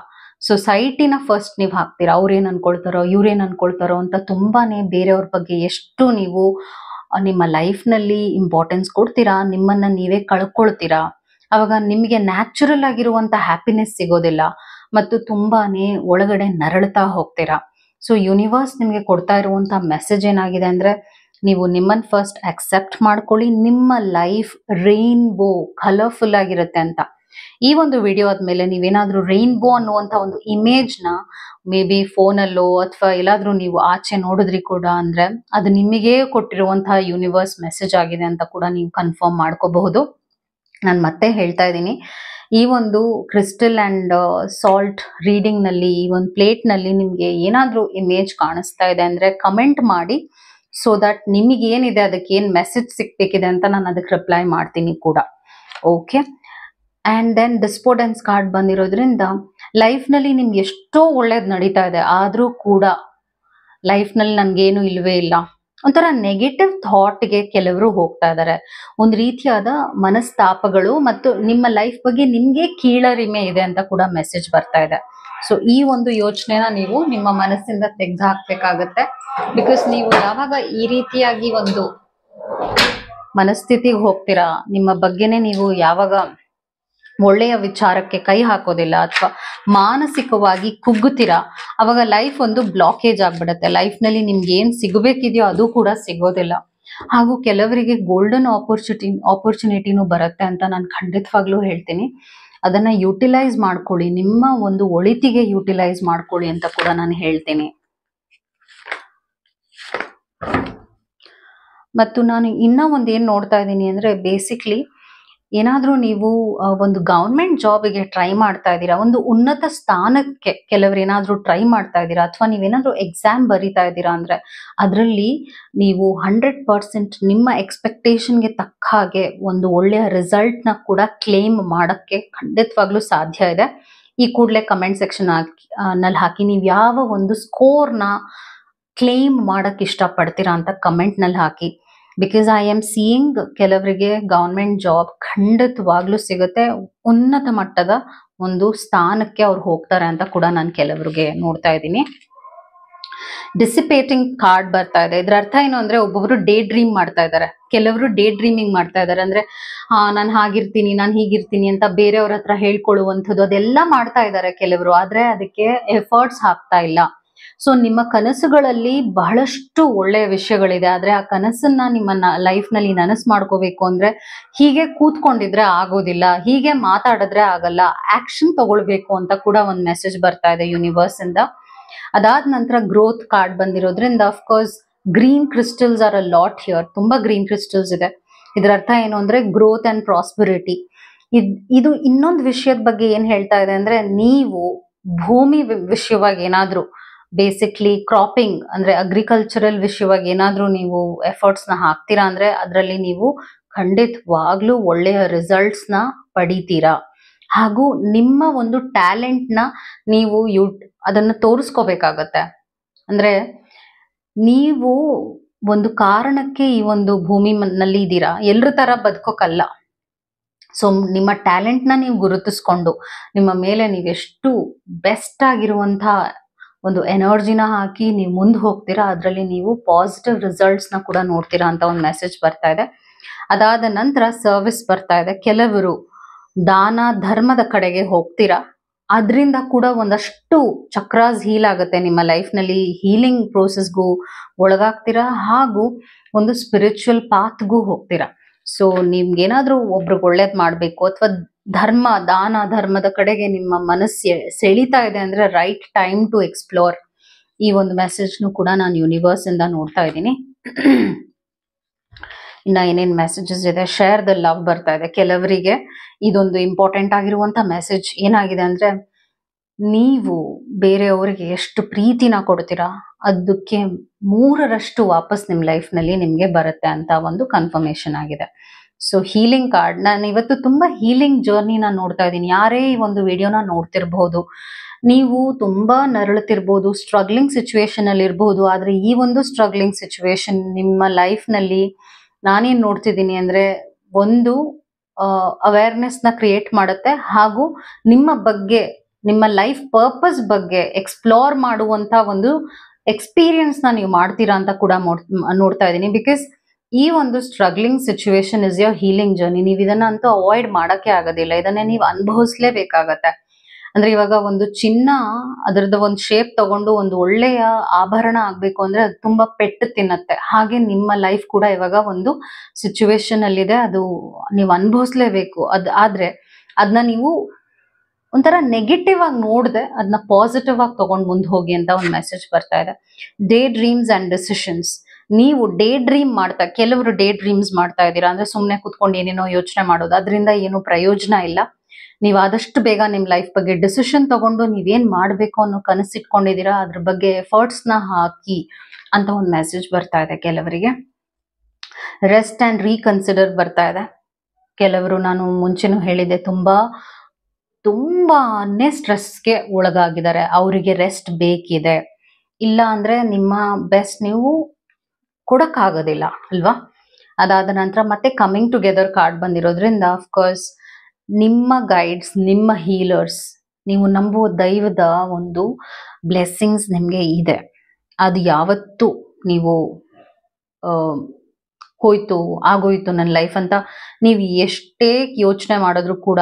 ಸೊಸೈಟಿನ ಫಸ್ಟ್ ನೀವು ಹಾಕ್ತೀರಾ. ಅವ್ರೇನ್ ಅನ್ಕೊಳ್ತಾರೋ, ಇವ್ರೇನ್ ಅನ್ಕೊಳ್ತಾರೋ ಅಂತ ತುಂಬಾನೇ ಬೇರೆಯವ್ರ ಬಗ್ಗೆ ಎಷ್ಟು ನೀವು ನಿಮ್ಮ ಲೈಫ್ ನಲ್ಲಿ ಇಂಪಾರ್ಟೆನ್ಸ್ ಕೊಡ್ತೀರಾ, ನಿಮ್ಮನ್ನ ನೀವೇ ಕಳ್ಕೊಳ್ತೀರಾ. ಅವಾಗ ನಿಮಗೆ ನ್ಯಾಚುರಲ್ ಆಗಿರುವಂತ ಹ್ಯಾಪಿನೆಸ್ ಸಿಗೋದಿಲ್ಲ ಮತ್ತು ತುಂಬಾನೇ ಒಳಗಡೆ ನರಳ್ತಾ ಹೋಗ್ತೀರಾ. ಸೊ ಯೂನಿವರ್ಸ್ ನಿಮ್ಗೆ ಕೊಡ್ತಾ ಇರುವಂತ ಮೆಸೇಜ್ ಏನಾಗಿದೆ ಅಂದ್ರೆ, ನೀವು ನಿಮ್ಮನ್ನು ಫಸ್ಟ್ ಅಕ್ಸೆಪ್ಟ್ ಮಾಡ್ಕೊಳ್ಳಿ. ನಿಮ್ಮ ಲೈಫ್ ರೈನ್ಬೋ ಕಲರ್ಫುಲ್ ಆಗಿರುತ್ತೆ ಅಂತ. ಈ ಒಂದು ವಿಡಿಯೋ ಆದ್ಮೇಲೆ ನೀವೇನಾದ್ರೂ ರೈನ್ಬೋ ಅನ್ನುವಂಥ ಒಂದು ಇಮೇಜ್ನ ಮೇ ಬಿ ಫೋನಲ್ಲೋ ಅಥವಾ ಎಲ್ಲಾದ್ರೂ ನೀವು ಆಚೆ ನೋಡಿದ್ರಿ ಕೂಡ ಅಂದ್ರೆ ಅದು ನಿಮಗೇ ಕೊಟ್ಟಿರುವಂತಹ ಯೂನಿವರ್ಸ್ ಮೆಸೇಜ್ ಆಗಿದೆ ಅಂತ ಕೂಡ ನೀವು ಕನ್ಫರ್ಮ್ ಮಾಡ್ಕೋಬಹುದು. ನಾನು ಮತ್ತೆ ಹೇಳ್ತಾ ಇದ್ದೀನಿ, ಈ ಒಂದು ಕ್ರಿಸ್ಟಲ್ ಅಂಡ್ ಸಾಲ್ಟ್ ರೀಡಿಂಗ್ ನಲ್ಲಿ ಈ ಒಂದು ಪ್ಲೇಟ್ ನಲ್ಲಿ ನಿಮ್ಗೆ ಏನಾದ್ರೂ ಇಮೇಜ್ ಕಾಣಿಸ್ತಾ ಇದೆ ಅಂದ್ರೆ ಕಮೆಂಟ್ ಮಾಡಿ, ಸೊ ದಟ್ ನಿಮಗೆ ಏನಿದೆ ಅದಕ್ಕೆ ಏನ್ ಮೆಸೇಜ್ ಸಿಕ್ಬೇಕಿದೆ ಅಂತ ನಾನು ಅದಕ್ಕೆ ರಿಪ್ಲೈ ಮಾಡ್ತೀನಿ ಕೂಡ. ಓಕೆ, ಅಂಡ್ ದೆನ್ ಡಿಸ್ಪೋಡೆನ್ಸ್ ಕಾರ್ಡ್ ಬಂದಿರೋದ್ರಿಂದ ಲೈಫ್ ನಲ್ಲಿ ನಿಮ್ಗೆ ಎಷ್ಟೋ ಒಳ್ಳೇದು ನಡೀತಾ ಇದೆ, ಆದ್ರೂ ಕೂಡ ಲೈಫ್ ನಲ್ಲಿ ನನ್ಗೇನು ಇಲ್ವೇ ಇಲ್ಲ, ಒಂಥರ ನೆಗೆಟಿವ್ ಥಾಟ್ಗೆ ಕೆಲವರು ಹೋಗ್ತಾ ಇದ್ದಾರೆ. ಒಂದು ರೀತಿಯಾದ ಮನಸ್ತಾಪಗಳು ಮತ್ತು ನಿಮ್ಮ ಲೈಫ್ ಬಗ್ಗೆ ನಿಮ್ಗೆ ಕೀಳರಿಮೆ ಇದೆ ಅಂತ ಕೂಡ ಮೆಸೇಜ್ ಬರ್ತಾ ಇದೆ. ಸೊ ಈ ಒಂದು ಯೋಚನೆನ ನೀವು ನಿಮ್ಮ ಮನಸ್ಸಿಂದ ತೆಗೆದು ಹಾಕ್ಬೇಕಾಗತ್ತೆ. ಬಿಕಾಸ್ ನೀವು ಯಾವಾಗ ಈ ರೀತಿಯಾಗಿ ಒಂದು ಮನಸ್ಥಿತಿಗೆ ಹೋಗ್ತೀರಾ, ನಿಮ್ಮ ಬಗ್ಗೆನೆ ನೀವು ಯಾವಾಗ ಒಳ್ಳೆಯ ವಿಚಾರಕ್ಕೆ ಕೈ ಹಾಕೋದಿಲ್ಲ ಅಥವಾ ಮಾನಸಿಕವಾಗಿ ಕುಗ್ಗುತ್ತೀರಾ, ಅವಾಗ ಲೈಫ್ ಒಂದು ಬ್ಲಾಕೇಜ್ ಆಗ್ಬಿಡುತ್ತೆ. ಲೈಫ್ ನಲ್ಲಿ ನಿಮ್ಗೆ ಏನ್ ಸಿಗಬೇಕಿದೆಯೋ ಅದು ಕೂಡ ಸಿಗೋದಿಲ್ಲ. ಹಾಗೂ ಕೆಲವರಿಗೆ ಗೋಲ್ಡನ್ ಆಪರ್ಚುನಿಟಿನೂ ಬರುತ್ತೆ ಅಂತ ನಾನು ಖಂಡಿತವಾಗ್ಲೂ ಹೇಳ್ತೀನಿ. ಅದನ್ನ ಯುಟಿಲೈಸ್ ಮಾಡ್ಕೊಳ್ಳಿ, ನಿಮ್ಮ ಒಂದು ಒಳಿತಿಗೆ ಯುಟಿಲೈಸ್ ಮಾಡ್ಕೊಳ್ಳಿ ಅಂತ ಕೂಡ ನಾನು ಹೇಳ್ತೀನಿ. ಮತ್ತು ನಾನು ಇನ್ನ ಒಂದ್ ಏನ್ ನೋಡ್ತಾ ಇದ್ದೀನಿ ಅಂದ್ರೆ, ಬೇಸಿಕ್ಲಿ ಏನಾದ್ರೂ ನೀವು ಒಂದು ಗವರ್ಮೆಂಟ್ ಜಾಬ್ಗೆ ಟ್ರೈ ಮಾಡ್ತಾ ಇದ್ದೀರಾ, ಒಂದು ಉನ್ನತ ಸ್ಥಾನಕ್ಕೆ ಕೆಲವರು ಏನಾದ್ರೂ ಟ್ರೈ ಮಾಡ್ತಾ ಇದ್ದೀರಾ, ಅಥವಾ ನೀವೇನಾದ್ರೂ ಎಕ್ಸಾಮ್ ಬರೀತಾ ಇದ್ದೀರಾ ಅಂದ್ರೆ ಅದರಲ್ಲಿ ನೀವು 100% ನಿಮ್ಮ ಎಕ್ಸ್ಪೆಕ್ಟೇಷನ್ಗೆ ತಕ್ಕ ಹಾಗೆ ಒಂದು ಒಳ್ಳೆಯ ರಿಸಲ್ಟ್ ನ ಕೂಡ ಕ್ಲೇಮ್ ಮಾಡಕ್ಕೆ ಖಂಡಿತವಾಗ್ಲೂ ಸಾಧ್ಯ ಇದೆ. ಈ ಕೂಡಲೇ ಕಮೆಂಟ್ ಸೆಕ್ಷನ್ ನಲ್ಲಿ ಹಾಕಿ ನೀವು ಯಾವ ಒಂದು ಸ್ಕೋರ್ನ ಕ್ಲೇಮ್ ಮಾಡಕ್ ಇಷ್ಟಪಡ್ತೀರಾ ಅಂತ ಕಮೆಂಟ್ ನಲ್ಲಿ ಹಾಕಿ. ಬಿಕಾಸ್ ಐ ಆಮ್ ಸೀಯಿಂಗ್ ಕೆಲವರಿಗೆ ಗವರ್ಮೆಂಟ್ ಜಾಬ್ ಖಂಡಿತವಾಗ್ಲೂ ಸಿಗುತ್ತೆ, ಉನ್ನತ ಮಟ್ಟದ ಒಂದು ಸ್ಥಾನಕ್ಕೆ ಅವ್ರು ಹೋಗ್ತಾರೆ ಅಂತ ಕೂಡ ನಾನು ಕೆಲವರಿಗೆ ನೋಡ್ತಾ ಇದ್ದೀನಿ. ಡಿಸಿಪೇಟಿಂಗ್ ಕಾರ್ಡ್ ಬರ್ತಾ ಇದೆ. ಇದ್ರ ಅರ್ಥ ಏನು ಅಂದ್ರೆ, ಒಬ್ಬೊಬ್ರು ಡೇ ಡ್ರೀಮ್ ಮಾಡ್ತಾ ಇದ್ದಾರೆ, ಕೆಲವರು ಡೇ ಡ್ರೀಮಿಂಗ್ ಮಾಡ್ತಾ ಇದ್ದಾರೆ. ಅಂದ್ರೆ ನಾನು ಹಾಗಿರ್ತೀನಿ, ನಾನು ಹೀಗಿರ್ತೀನಿ ಅಂತ ಬೇರೆಯವ್ರ ಹತ್ರ ಹೇಳ್ಕೊಳ್ಳುವಂಥದ್ದು ಅದೆಲ್ಲ ಮಾಡ್ತಾ ಇದ್ದಾರೆ ಕೆಲವರು, ಆದ್ರೆ ಅದಕ್ಕೆ ಎಫರ್ಟ್ಸ್ ಹಾಕ್ತಾ ಇಲ್ಲ. ಸೊ ನಿಮ್ಮ ಕನಸುಗಳಲ್ಲಿ ಬಹಳಷ್ಟು ಒಳ್ಳೆಯ ವಿಷಯಗಳಿದೆ, ಆದ್ರೆ ಆ ಕನಸನ್ನ ನಿಮ್ಮ ಲೈಫ್ ನಲ್ಲಿ ನನಸು ಮಾಡ್ಕೋಬೇಕು ಅಂದ್ರೆ ಹೀಗೆ ಕೂತ್ಕೊಂಡಿದ್ರೆ ಆಗೋದಿಲ್ಲ, ಹೀಗೆ ಮಾತಾಡಿದ್ರೆ ಆಗಲ್ಲ, ಆಕ್ಷನ್ ತಗೊಳ್ಬೇಕು ಅಂತ ಕೂಡ ಒಂದು ಮೆಸೇಜ್ ಬರ್ತಾ ಇದೆ ಯೂನಿವರ್ಸ್ ಇಂದ. ಅದಾದ ನಂತರ ಗ್ರೋತ್ ಕಾರ್ಡ್ ಬಂದಿರೋದ್ರಿಂದ of course green crystals are a lot here. ತುಂಬಾ ಗ್ರೀನ್ ಕ್ರಿಸ್ಟಲ್ಸ್ ಇದೆ. ಇದರ ಅರ್ಥ ಏನು ಅಂದ್ರೆ ಗ್ರೋತ್ ಅಂಡ್ ಪ್ರಾಸ್ಪರಿಟಿ. ಇದು ಇನ್ನೊಂದು ವಿಷಯದ ಬಗ್ಗೆ ಏನ್ ಹೇಳ್ತಾ ಇದೆ ಅಂದ್ರೆ, ನೀವು ಭೂಮಿ ವಿಷಯವಾಗಿ ಏನಾದ್ರೂ ಬೇಸಿಕ್ಲಿ ಕ್ರಾಪಿಂಗ್ ಅಂದ್ರೆ ಅಗ್ರಿಕಲ್ಚರಲ್ ವಿಷಯವಾಗಿ ಏನಾದ್ರೂ ನೀವು ಎಫರ್ಟ್ಸ್ ನ ಹಾಕ್ತೀರಾ ಅಂದ್ರೆ ಅದರಲ್ಲಿ ನೀವು ಖಂಡಿತವಾಗ್ಲೂ ಒಳ್ಳೆಯ ರಿಸಲ್ಟ್ಸ್ ನ ಪಡಿತೀರಾ. ಹಾಗೂ ನಿಮ್ಮ ಒಂದು ಟ್ಯಾಲೆಂಟ್ ನ ನೀವು ಅದನ್ನ ತೋರಿಸ್ಕೋಬೇಕಾಗತ್ತೆ. ಅಂದ್ರೆ ನೀವು ಒಂದು ಕಾರಣಕ್ಕೆ ಈ ಒಂದು ಭೂಮಿ ನಲ್ಲಿ ಇದ್ದೀರಾ, ಎಲ್ರ ತರ ಬದುಕೋಕಲ್ಲ. ಸೊ ನಿಮ್ಮ ಟ್ಯಾಲೆಂಟ್ ನ ನೀವು ಗುರುತಿಸ್ಕೊಂಡು ನಿಮ್ಮ ಮೇಲೆ ನೀವೆಷ್ಟು ಬೆಸ್ಟ್ ಆಗಿರುವಂತಹ ಒಂದು ಎನರ್ಜಿನ ಹಾಕಿ ನೀವು ಮುಂದೆ ಹೋಗ್ತೀರಾ, ಅದರಲ್ಲಿ ನೀವು ಪಾಸಿಟಿವ್ ರಿಸಲ್ಟ್ಸ್ ನ ಕೂಡ ನೋಡ್ತೀರಾ ಅಂತ ಒಂದು ಮೆಸೇಜ್ ಬರ್ತಾ ಇದೆ. ಅದಾದ ನಂತರ ಸರ್ವಿಸ್ ಬರ್ತಾ ಇದೆ. ಕೆಲವರು ದಾನ ಧರ್ಮದ ಕಡೆಗೆ ಹೋಗ್ತೀರಾ, ಅದರಿಂದ ಕೂಡ ಒಂದಷ್ಟು ಚಕ್ರಾಸ್ ಹೀಲ್ ಆಗುತ್ತೆ. ನಿಮ್ಮ ಲೈಫ್ ನಲ್ಲಿ ಹೀಲಿಂಗ್ ಪ್ರೋಸೆಸ್ಗೂ ಒಳಗಾಗ್ತೀರಾ, ಹಾಗೂ ಒಂದು ಸ್ಪಿರಿಚುವಲ್ ಪಾತ್ಗೂ ಹೋಗ್ತೀರಾ. ಸೊ ನಿಮ್ಗೇನಾದ್ರೂ ಒಬ್ರಿಗೆ ಒಳ್ಳೇದ್ ಮಾಡ್ಬೇಕು ಅಥವಾ ದಾನ ಧರ್ಮದ ಕಡೆಗೆ ನಿಮ್ಮ ಮನಸ್ಸು ಸೆಳಿತಾ ಇದೆ ಅಂದ್ರೆ ರೈಟ್ ಟೈಮ್ ಟು ಎಕ್ಸ್ಪ್ಲೋರ್. ಈ ಒಂದು ಮೆಸೇಜ್ನು ಕೂಡ ನಾನು ಯೂನಿವರ್ಸ್ ಇಂದ ನೋಡ್ತಾ ಇದ್ದೀನಿ. ಇನ್ನ ಏನೇನ್ ಮೆಸೇಜಸ್ ಇದೆ, ಶೇರ್ ದ ಲವ್ ಬರ್ತಾ ಇದೆ. ಕೆಲವರಿಗೆ ಇದೊಂದು ಇಂಪಾರ್ಟೆಂಟ್ ಆಗಿರುವಂತ ಮೆಸೇಜ್ ಏನಾಗಿದೆ ಅಂದ್ರೆ, ನೀವು ಬೇರೆಯವರಿಗೆ ಎಷ್ಟು ಪ್ರೀತಿನ ಕೊಡ್ತೀರಾ ಅದಕ್ಕೆ 3ರಷ್ಟು ವಾಪಸ್ ನಿಮ್ ಲೈಫ್ ನಲ್ಲಿ ನಿಮ್ಗೆ ಬರುತ್ತೆ ಅಂತ ಒಂದು ಕನ್ಫರ್ಮೇಶನ್ ಆಗಿದೆ. ಸೊ ಹೀಲಿಂಗ್ ಕಾರ್ಡ್, ನಾನು ಇವತ್ತು ತುಂಬಾ ಹೀಲಿಂಗ್ ಜರ್ನಿನ ನೋಡ್ತಾ ಇದ್ದೀನಿ. ಯಾರೇ ಈ ಒಂದು ವಿಡಿಯೋನ ನೋಡ್ತಿರ್ಬಹುದು, ನೀವು ತುಂಬಾ ನರಳುತ್ತಿರ್ಬೋದು, ಸ್ಟ್ರಗ್ಲಿಂಗ್ ಸಿಚುವೇಶನ್ ಅಲ್ಲಿ ಇರಬಹುದು. ಆದ್ರೆ ಈ ಒಂದು ಸ್ಟ್ರಗ್ಲಿಂಗ್ ಸಿಚುವೇಶನ್ ನಿಮ್ಮ ಲೈಫ್ ನಲ್ಲಿ ನಾನೇನ್ ನೋಡ್ತಿದ್ದೀನಿ ಅಂದ್ರೆ, ಒಂದು ಅವೇರ್ನೆಸ್ ನ ಕ್ರಿಯೇಟ್ ಮಾಡುತ್ತೆ, ಹಾಗೂ ನಿಮ್ಮ ಬಗ್ಗೆ ನಿಮ್ಮ ಲೈಫ್ ಪರ್ಪಸ್ ಬಗ್ಗೆ ಎಕ್ಸ್ಪ್ಲೋರ್ ಮಾಡುವಂತ ಒಂದು ಎಕ್ಸ್ಪೀರಿಯನ್ಸ್ ನ ನೀವು ಮಾಡ್ತೀರಾ ಅಂತ ಕೂಡ ನೋಡ್ತಾ ಇದ್ದೀನಿ. ಬಿಕಾಸ್ ಈ ಒಂದು struggling situation is your healing journey. ನೀವು ಇದನ್ನ ಅಂತೂ ಅವಾಯ್ಡ್ ಮಾಡಕ್ಕೆ ಆಗೋದಿಲ್ಲ, ಇದನ್ನೇ ನೀವು ಅನುಭವಿಸ್ಲೇಬೇಕಾಗತ್ತೆ. ಅಂದ್ರೆ ಇವಾಗ ಒಂದು ಚಿನ್ನ ಅದರದ ಒಂದು ಶೇಪ್ ತಗೊಂಡು ಒಂದು ಒಳ್ಳೆಯ ಆಭರಣ ಆಗ್ಬೇಕು ಅಂದ್ರೆ ಅದು ತುಂಬಾ ಪೆಟ್ಟು ತಿನ್ನತ್ತೆ. ಹಾಗೆ ನಿಮ್ಮ ಲೈಫ್ ಕೂಡ ಇವಾಗ ಒಂದು ಸಿಚುವೇಶನ್ ಅಲ್ಲಿ ಇದೆ, ಅದು ನೀವು ಅನುಭವಿಸ್ಲೇಬೇಕು. ಆದ್ರೆ ಅದನ್ನ ನೀವು ಒಂಥರ ನೆಗೆಟಿವ್ ಆಗಿ ನೋಡದೆ ಅದನ್ನ ಪಾಸಿಟಿವ್ ಆಗಿ ತಗೊಂಡ್ ಮುಂದೆ ಹೋಗಿ ಅಂತ ಒಂದು ಮೆಸೇಜ್ ಬರ್ತಾ ಇದೆ. Day dreams and decisions. ನೀವು ಡೇ ಡ್ರೀಮ್ ಕೆಲವರು ಡೇ ಡ್ರೀಮ್ಸ್ ಮಾಡ್ತಾ ಇದ್ದೀರಾ, ಅಂದ್ರೆ ಸುಮ್ನೆ ಕುತ್ಕೊಂಡು ಏನೇನೋ ಯೋಚನೆ ಮಾಡೋದು, ಅದರಿಂದ ಏನು ಪ್ರಯೋಜನ ಇಲ್ಲ. ನೀವು ಆದಷ್ಟು ಬೇಗ ನಿಮ್ ಲೈಫ್ ಬಗ್ಗೆ ಡಿಸಿಷನ್ ತಗೊಂಡು ನೀವೇನ್ ಮಾಡ್ಬೇಕು ಅನ್ನೋ ಕನಸಿಟ್ಕೊಂಡಿದ್ದೀರಾ ಅದ್ರ ಬಗ್ಗೆ ಎಫರ್ಟ್ಸ್ ನ ಹಾಕಿ ಅಂತ ಒಂದು ಮೆಸೇಜ್ ಬರ್ತಾ ಇದೆ ಕೆಲವರಿಗೆ. ರೆಸ್ಟ್ ಅಂಡ್ ರೀಕನ್ಸಿಡರ್ ಬರ್ತಾ ಇದೆ. ಕೆಲವರು, ನಾನು ಮುಂಚೆನೂ ಹೇಳಿದೆ, ತುಂಬಾನೇ ಸ್ಟ್ರೆಸ್ಗೆ ಒಳಗಾಗಿದ್ದಾರೆ, ಅವರಿಗೆ ರೆಸ್ಟ್ ಬೇಕಿದೆ. ಇಲ್ಲ ಅಂದ್ರೆ ನಿಮ್ಮ ಬೆಸ್ಟ್ ನೀವು ಕೊಡಕ್ಕಾಗೋದಿಲ್ಲ ಅಲ್ವಾ. ಅದಾದ ನಂತರ ಮತ್ತೆ ಕಮಿಂಗ್ ಟುಗೆದರ್ ಕಾರ್ಡ್ ಬಂದಿರೋದ್ರಿಂದ ಅಫ್ಕೋರ್ಸ್ ನಿಮ್ಮ ಗೈಡ್ಸ್, ನಿಮ್ಮ ಹೀಲರ್ಸ್, ನೀವು ನಂಬುವ ದೈವದ ಒಂದು ಬ್ಲೆಸ್ಸಿಂಗ್ಸ್ ನಿಮ್ಗೆ ಇದೆ. ಅದು ಯಾವತ್ತು ನೀವು ಆಗೋಯ್ತು ನನ್ನ ಲೈಫ್ ಅಂತ ನೀವು ಎಷ್ಟೇ ಯೋಚನೆ ಮಾಡಿದ್ರು ಕೂಡ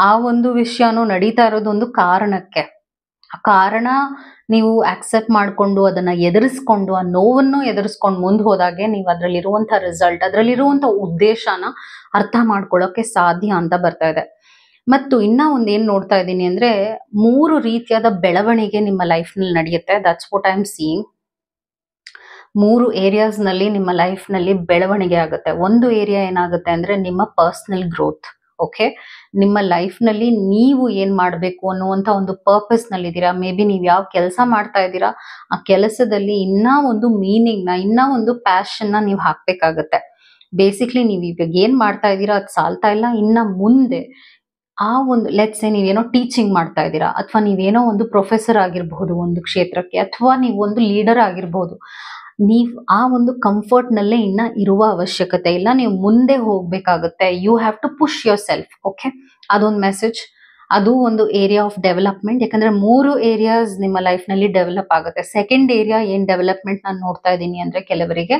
ಆ ಒಂದು ವಿಷಯನೂ ನಡೀತಾ ಇರೋದು ಒಂದು ಕಾರಣಕ್ಕೆ. ಆ ಕಾರಣ ನೀವು ಆಕ್ಸೆಪ್ಟ್ ಮಾಡ್ಕೊಂಡು ಅದನ್ನ ಎದುರಿಸ್ಕೊಂಡು ಆ ನೋವನ್ನು ಎದುರಿಸ್ಕೊಂಡು ಮುಂದೆ ಹೋದಾಗೆ ನೀವು ಅದ್ರಲ್ಲಿರುವಂತ ರಿಸಲ್ಟ್, ಅದ್ರಲ್ಲಿರುವಂತ ಉದ್ದೇಶನ ಅರ್ಥ ಮಾಡ್ಕೊಳ್ಳೋಕೆ ಸಾಧ್ಯ ಅಂತ ಬರ್ತಾ ಇದೆ. ಮತ್ತು ಇನ್ನ ಒಂದೇನ್ ನೋಡ್ತಾ ಇದ್ದೀನಿ ಅಂದ್ರೆ 3 ರೀತಿಯಾದ ಬೆಳವಣಿಗೆ ನಿಮ್ಮ ಲೈಫ್ ನಲ್ಲಿ ನಡೆಯುತ್ತೆ. That's what I am seeing. 3 areas ನಲ್ಲಿ ನಿಮ್ಮ ಲೈಫ್ ನಲ್ಲಿ ಬೆಳವಣಿಗೆ ಆಗುತ್ತೆ. ಒಂದು ಏರಿಯಾ ಏನಾಗುತ್ತೆ ಅಂದ್ರೆ ನಿಮ್ಮ ಪರ್ಸನಲ್ ಗ್ರೋತ್. ಓಕೆ, ನಿಮ್ಮ ಲೈಫ್ ನಲ್ಲಿ ನೀವು ಏನ್ ಮಾಡ್ಬೇಕು ಅನ್ನುವಂತ ಒಂದು ಪರ್ಪಸ್ ನಲ್ಲಿ ಇದ್ದೀರಾ. ಮೇ ಬಿ ನೀವು ಯಾವ ಕೆಲಸ ಮಾಡ್ತಾ ಇದ್ದೀರಾ ಆ ಕೆಲಸದಲ್ಲಿ ಇನ್ನ ಒಂದು ಮೀನಿಂಗ್ ನ, ಇನ್ನ ಒಂದು ಪ್ಯಾಷನ್ ನ ನೀವು ಹಾಕ್ಬೇಕಾಗತ್ತೆ. ಬೇಸಿಕ್ಲಿ ನೀವು ಇವಾಗ ಏನ್ ಮಾಡ್ತಾ ಇದ್ದೀರಾ ಅದು ಸಾಲ್ತಾ ಇಲ್ಲ. ಇನ್ನ ಮುಂದೆ ಆ ಒಂದು ಲೆಟ್ಸ್ ಸೇ ನೀವೇನೋ ಟೀಚಿಂಗ್ ಮಾಡ್ತಾ ಇದ್ದೀರಾ, ಅಥವಾ ನೀವೇನೋ ಒಂದು ಪ್ರೊಫೆಸರ್ ಆಗಿರಬಹುದು ಒಂದು ಕ್ಷೇತ್ರಕ್ಕೆ, ಅಥವಾ ನೀವು ಒಂದು ಲೀಡರ್ ಆಗಿರ್ಬಹುದು. ನೀವು ಆ ಒಂದು ಕಂಫರ್ಟ್ ನಲ್ಲೇ ಇನ್ನ ಇರುವ ಅವಶ್ಯಕತೆ ಇಲ್ಲ, ನೀವು ಮುಂದೆ ಹೋಗ್ಬೇಕಾಗುತ್ತೆ. You have to push yourself. Okay, ಅದೊಂದು ಮೆಸೇಜ್. ಅದು ಒಂದು ಏರಿಯಾ ಆಫ್ ಡೆವಲಪ್ಮೆಂಟ್. ಯಾಕಂದ್ರೆ 3 ಏರಿಯಾಸ್ ನಿಮ್ಮ ಲೈಫ್ ನಲ್ಲಿ ಡೆವಲಪ್ ಆಗುತ್ತೆ. ಸೆಕೆಂಡ್ ಏರಿಯಾ ಏನ್ ಡೆವಲಪ್ಮೆಂಟ್ ನಾನು ನೋಡ್ತಾ ಇದ್ದೀನಿ ಅಂದ್ರೆ ಕೆಲವರಿಗೆ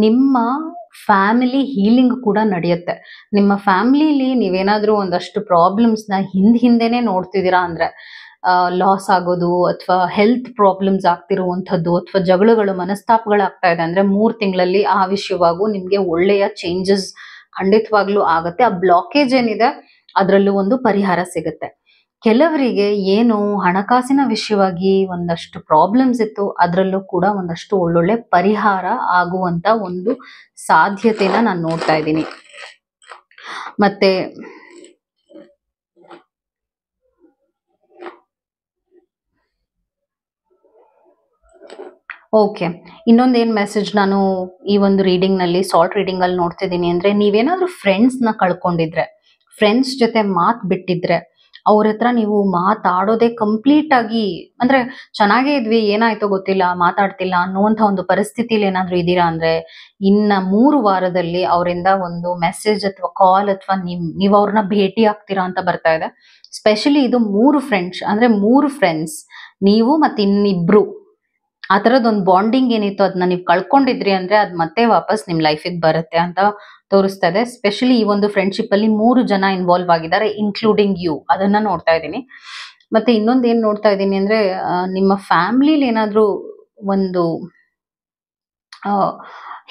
ನಿಮ್ಮ ಫ್ಯಾಮಿಲಿ ಹೀಲಿಂಗ್ ಕೂಡ ನಡೆಯುತ್ತೆ. ನಿಮ್ಮ ಫ್ಯಾಮಿಲಿಲಿ ನೀವೇನಾದ್ರೂ ಒಂದಷ್ಟು ಪ್ರಾಬ್ಲಮ್ಸ್ ನ ಹಿಂದೆನೆ ನೋಡ್ತಿದ್ದೀರಾ ಅಂದ್ರೆ ಲಾಸ್ ಆಗೋದು, ಅಥವಾ ಹೆಲ್ತ್ ಪ್ರಾಬ್ಲಮ್ಸ್ ಆಗ್ತಿರುವಂಥದ್ದು, ಅಥವಾ ಜಗಳಗಳು, ಮನಸ್ತಾಪಗಳಾಗ್ತಾ ಇದೆ ಅಂದ್ರೆ 3 ತಿಂಗಳಲ್ಲಿ ಆ ವಿಷಯವಾಗೂ ನಿಮ್ಗೆ ಒಳ್ಳೆಯ ಚೇಂಜಸ್ ಖಂಡಿತವಾಗ್ಲೂ ಆಗತ್ತೆ. ಆ ಬ್ಲಾಕೇಜ್ ಏನಿದೆ ಅದರಲ್ಲೂ ಒಂದು ಪರಿಹಾರ ಸಿಗುತ್ತೆ. ಕೆಲವರಿಗೆ ಏನು ಹಣಕಾಸಿನ ವಿಷಯವಾಗಿ ಒಂದಷ್ಟು ಪ್ರಾಬ್ಲಮ್ಸ್ ಇತ್ತು, ಅದರಲ್ಲೂ ಕೂಡ ಒಂದಷ್ಟು ಒಳ್ಳೊಳ್ಳೆ ಪರಿಹಾರ ಆಗುವಂತ ಒಂದು ಸಾಧ್ಯತೆನ ನಾನು ನೋಡ್ತಾ ಇದ್ದೀನಿ. ಮತ್ತೆ ಓಕೆ, ಇನ್ನೊಂದೇನ್ ಮೆಸೇಜ್ ನಾನು ಈ ಒಂದು ರೀಡಿಂಗ್ ನಲ್ಲಿ, ಸಾಲ್ಟ್ ರೀಡಿಂಗ್ ಅಲ್ಲಿ ನೋಡ್ತಿದ್ದೀನಿ ಅಂದ್ರೆ, ನೀವೇನಾದ್ರೂ ಫ್ರೆಂಡ್ಸ್ ನ ಕಳ್ಕೊಂಡಿದ್ರೆ, ಫ್ರೆಂಡ್ಸ್ ಜೊತೆ ಮಾತ್ ಬಿಟ್ಟಿದ್ರೆ, ಅವ್ರ ಹತ್ರ ನೀವು ಮಾತಾಡೋದೇ ಕಂಪ್ಲೀಟ್ ಆಗಿ, ಅಂದ್ರೆ ಚೆನ್ನಾಗೇ ಇದ್ವಿ, ಏನಾಯ್ತೋ ಗೊತ್ತಿಲ್ಲ, ಮಾತಾಡ್ತಿಲ್ಲ ಅನ್ನುವಂಥ ಒಂದು ಪರಿಸ್ಥಿತಿಲಿ ಏನಾದ್ರೂ ಇದ್ದೀರಾ ಅಂದ್ರೆ ಇನ್ನ 3 ವಾರದಲ್ಲಿ ಅವರಿಂದ ಒಂದು ಮೆಸೇಜ್ ಅಥವಾ ಕಾಲ್ ಅಥವಾ ನೀವು ಅವ್ರನ್ನ ಭೇಟಿ ಆಗ್ತೀರಾ ಅಂತ ಬರ್ತಾ ಇದೆ. ಸ್ಪೆಷಲಿ ಇದು 3 ಫ್ರೆಂಡ್ಸ್, ಅಂದ್ರೆ 3 ಫ್ರೆಂಡ್ಸ್, ನೀವು ಮತ್ತೆ ಇನ್ನಿಬ್ರು, ಆ ತರದೊಂದು ಬಾಂಡಿಂಗ್ ಏನಿತ್ತು ಅದನ್ನ ನೀವು ಕಳ್ಕೊಂಡಿದ್ರಿ ಅಂದ್ರೆ ಅದು ಮತ್ತೆ ವಾಪಸ್ ನಿಮ್ ಲೈಫಿಗೆ ಬರುತ್ತೆ ಅಂತ ತೋರಿಸ್ತಾ ಇದೆ. ಸ್ಪೆಷಲಿ ಈ ಒಂದು ಫ್ರೆಂಡ್ಶಿಪ್ ಅಲ್ಲಿ 3 ಜನ ಇನ್ವಾಲ್ವ್ ಆಗಿದ್ದಾರೆ, ಇನ್ಕ್ಲೂಡಿಂಗ್ ಯು. ಅದನ್ನ ನೋಡ್ತಾ ಇದ್ದೀನಿ. ಮತ್ತೆ ಇನ್ನೊಂದು ಏನ್ ನೋಡ್ತಾ ಇದ್ದೀನಿ ಅಂದ್ರೆ, ನಿಮ್ಮ ಫ್ಯಾಮಿಲಿಲಿ ಏನಾದ್ರೂ ಒಂದು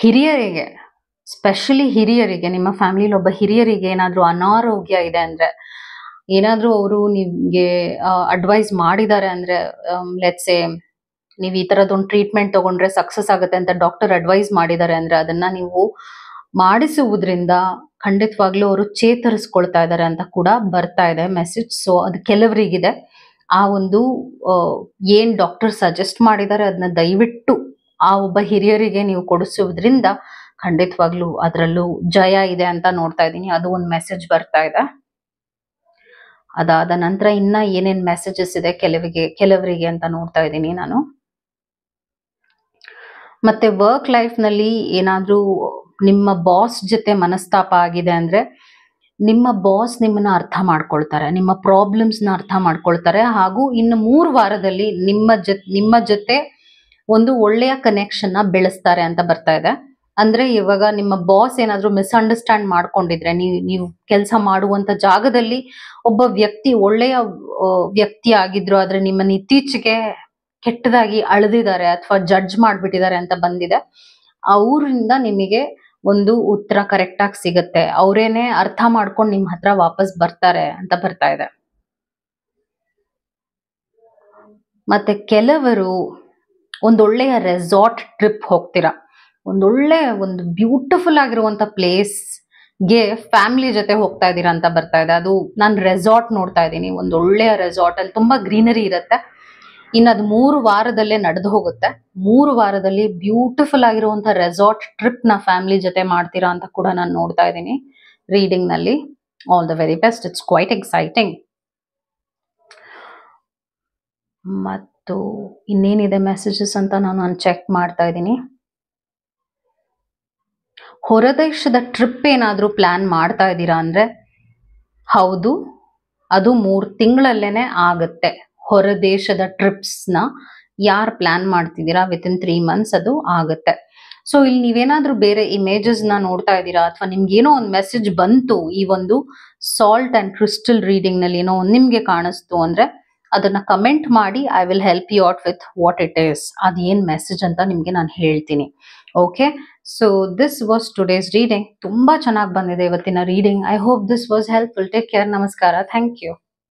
ಹಿರಿಯರಿಗೆ, ಸ್ಪೆಷಲಿ ಹಿರಿಯರಿಗೆ, ನಿಮ್ಮ ಫ್ಯಾಮಿಲಿಲಿ ಒಬ್ಬ ಹಿರಿಯರಿಗೆ ಏನಾದ್ರೂ ಅನಾರೋಗ್ಯ ಇದೆ ಅಂದ್ರೆ, ಏನಾದ್ರೂ ಅವರು ನಿಮ್ಗೆ ಅಡ್ವೈಸ್ ಮಾಡಿದ್ದಾರೆ ಅಂದ್ರೆ, ಲೆಟ್ಸ್ ಸೇ ನೀವು ಈ ತರದೊಂದು ಟ್ರೀಟ್ಮೆಂಟ್ ತಗೊಂಡ್ರೆ ಸಕ್ಸಸ್ ಆಗುತ್ತೆ ಅಂತ ಡಾಕ್ಟರ್ ಅಡ್ವೈಸ್ ಮಾಡಿದ್ದಾರೆ ಅಂದ್ರೆ, ಅದನ್ನ ನೀವು ಮಾಡಿಸುವುದರಿಂದ ಖಂಡಿತವಾಗ್ಲೂ ಅವರು ಚೇತರಿಸ್ಕೊಳ್ತಾ ಇದ್ದಾರೆ ಅಂತ ಕೂಡ ಬರ್ತಾ ಇದೆ ಮೆಸೇಜ್. ಸೊ ಅದು ಕೆಲವರಿಗಿದೆ. ಆ ಒಂದು ಏನ್ ಡಾಕ್ಟರ್ ಸಜೆಸ್ಟ್ ಮಾಡಿದ್ದಾರೆ ಅದನ್ನ ದಯವಿಟ್ಟು ಆ ಒಬ್ಬ ಹಿರಿಯರಿಗೆ ನೀವು ಕೊಡಿಸುವುದ್ರಿಂದ ಖಂಡಿತವಾಗ್ಲೂ ಅದರಲ್ಲೂ ಜಯ ಇದೆ ಅಂತ ನೋಡ್ತಾ ಇದ್ದೀನಿ. ಅದು ಒಂದು ಮೆಸೇಜ್ ಬರ್ತಾ ಇದೆ. ಅದಾದ ನಂತರ ಇನ್ನ ಏನೇನ್ ಮೆಸೇಜಸ್ ಇದೆ ಕೆಲವರಿಗೆ ಅಂತ ನೋಡ್ತಾ ಇದ್ದೀನಿ ನಾನು. ಮತ್ತೆ ವರ್ಕ್ ಲೈಫ್ ನಲ್ಲಿ ಏನಾದ್ರೂ ನಿಮ್ಮ ಬಾಸ್ ಜೊತೆ ಮನಸ್ತಾಪ ಆಗಿದೆ ಅಂದ್ರೆ, ನಿಮ್ಮ ಬಾಸ್ ನಿಮ್ಮನ್ನ ಅರ್ಥ ಮಾಡ್ಕೊಳ್ತಾರೆ, ನಿಮ್ಮ ಪ್ರಾಬ್ಲಮ್ಸ್ ನ ಅರ್ಥ ಮಾಡ್ಕೊಳ್ತಾರೆ, ಹಾಗೂ ಇನ್ನು 3 ವಾರದಲ್ಲಿ ನಿಮ್ಮ ಜೊತೆ ಒಂದು ಒಳ್ಳೆಯ ಕನೆಕ್ಷನ್ ನ ಬೆಳೆಸ್ತಾರೆ ಅಂತ ಬರ್ತಾ ಇದೆ. ಅಂದ್ರೆ ಇವಾಗ ನಿಮ್ಮ ಬಾಸ್ ಏನಾದ್ರೂ ಮಿಸ್ಅಂಡರ್ಸ್ಟ್ಯಾಂಡ್ ಮಾಡ್ಕೊಂಡಿದ್ರೆ, ನೀವು ಕೆಲಸ ಮಾಡುವಂತ ಜಾಗದಲ್ಲಿ ಒಬ್ಬ ವ್ಯಕ್ತಿ ಒಳ್ಳೆಯ ವ್ಯಕ್ತಿ ಆಗಿದ್ರು, ಆದ್ರೆ ನಿಮ್ಮನ್ನ ಇತ್ತೀಚೆಗೆ ಕೆಟ್ಟದಾಗಿ ಅಳೆದಿದ್ದಾರೆ ಅಥವಾ ಜಡ್ಜ್ ಮಾಡ್ಬಿಟ್ಟಿದ್ದಾರೆ ಅಂತ ಬಂದಿದೆ. ಅವರಿಂದ ನಿಮಗೆ ಒಂದು ಉತ್ತರ ಕರೆಕ್ಟ್ ಆಗಿ ಸಿಗುತ್ತೆ. ಅವರೇನೆ ಅರ್ಥ ಮಾಡ್ಕೊಂಡು ನಿಮ್ ಹತ್ರ ವಾಪಸ್ ಬರ್ತಾರೆ ಅಂತ ಬರ್ತಾ ಇದೆ. ಮತ್ತೆ ಕೆಲವರು ಒಂದೊಳ್ಳೆಯ ರೆಸಾರ್ಟ್ ಟ್ರಿಪ್ ಹೋಗ್ತೀರಾ, ಒಂದು ಬ್ಯೂಟಿಫುಲ್ ಆಗಿರುವಂತ ಪ್ಲೇಸ್ಗೆ ಫ್ಯಾಮಿಲಿ ಜೊತೆ ಹೋಗ್ತಾ ಇದ್ದೀರಾ ಅಂತ ಬರ್ತಾ ಇದೆ. ಅದು ನಾನು ರೆಸಾರ್ಟ್ ನೋಡ್ತಾ ಇದ್ದೀನಿ, ಒಂದೊಳ್ಳೆಯ ರೆಸಾರ್ಟ್ ಅಲ್ಲಿ ತುಂಬಾ ಗ್ರೀನರಿ ಇರುತ್ತೆ. ಇನ್ನು ಅದು 3 ವಾರದಲ್ಲೇ ನಡೆದು ಹೋಗುತ್ತೆ. 3 ವಾರದಲ್ಲಿ ಬ್ಯೂಟಿಫುಲ್ ಆಗಿರುವಂತ ರೆಸಾರ್ಟ್ ಟ್ರಿಪ್ ನ ಫ್ಯಾಮಿಲಿ ಜೊತೆ ಮಾಡ್ತೀರಾ ಅಂತ ಕೂಡ ನಾನು ನೋಡ್ತಾ ಇದ್ದೀನಿ ರೀಡಿಂಗ್ ನಲ್ಲಿ. All the very best, it's quite exciting. ಮತ್ತು ಇನ್ನೇನಿದೆ ಮೆಸೇಜಸ್ ಅಂತ ನಾನು ಚೆಕ್ ಮಾಡ್ತಾ ಇದ್ದೀನಿ. ಹೊರದೇಶದ ಟ್ರಿಪ್ ಏನಾದ್ರೂ ಪ್ಲಾನ್ ಮಾಡ್ತಾ ಇದ್ದೀರಾ ಅಂದ್ರೆ ಹೌದು, ಅದು 3 ತಿಂಗಳಲ್ಲೇನೆ ಆಗುತ್ತೆ. ಹೊರದೇಶದ ಟ್ರಿಪ್ಸ್ ನ ಯಾರು ಪ್ಲಾನ್ ಮಾಡ್ತಿದ್ದೀರಾ ವಿತಿನ್ 3 months ಅದು ಆಗುತ್ತೆ. ಸೊ ಇಲ್ಲಿ ನೀವೇನಾದ್ರೂ ಬೇರೆ ಇಮೇಜಸ್ ನ ನೋಡ್ತಾ ಇದ್ದೀರಾ ಅಥವಾ ನಿಮ್ಗೆ ಏನೋ ಒಂದು ಮೆಸೇಜ್ ಬಂತು, ಈ ಒಂದು ಸಾಲ್ಟ್ ಅಂಡ್ ಕ್ರಿಸ್ಟಲ್ ರೀಡಿಂಗ್ ನಲ್ಲಿ ಏನೋ ನಿಮ್ಗೆ ಕಾಣಿಸ್ತು ಅಂದ್ರೆ ಅದನ್ನ ಕಮೆಂಟ್ ಮಾಡಿ. I will help you out with what it is. ಅದೇನ್ ಮೆಸೇಜ್ ಅಂತ ನಿಮ್ಗೆ ನಾನು ಹೇಳ್ತೀನಿ. Okay, so this was today's reading. ತುಂಬಾ ಚೆನ್ನಾಗಿ ಬಂದಿದೆ ಇವತ್ತಿನ reading. I hope this was helpful. Take care. ನಮಸ್ಕಾರ. Thank you.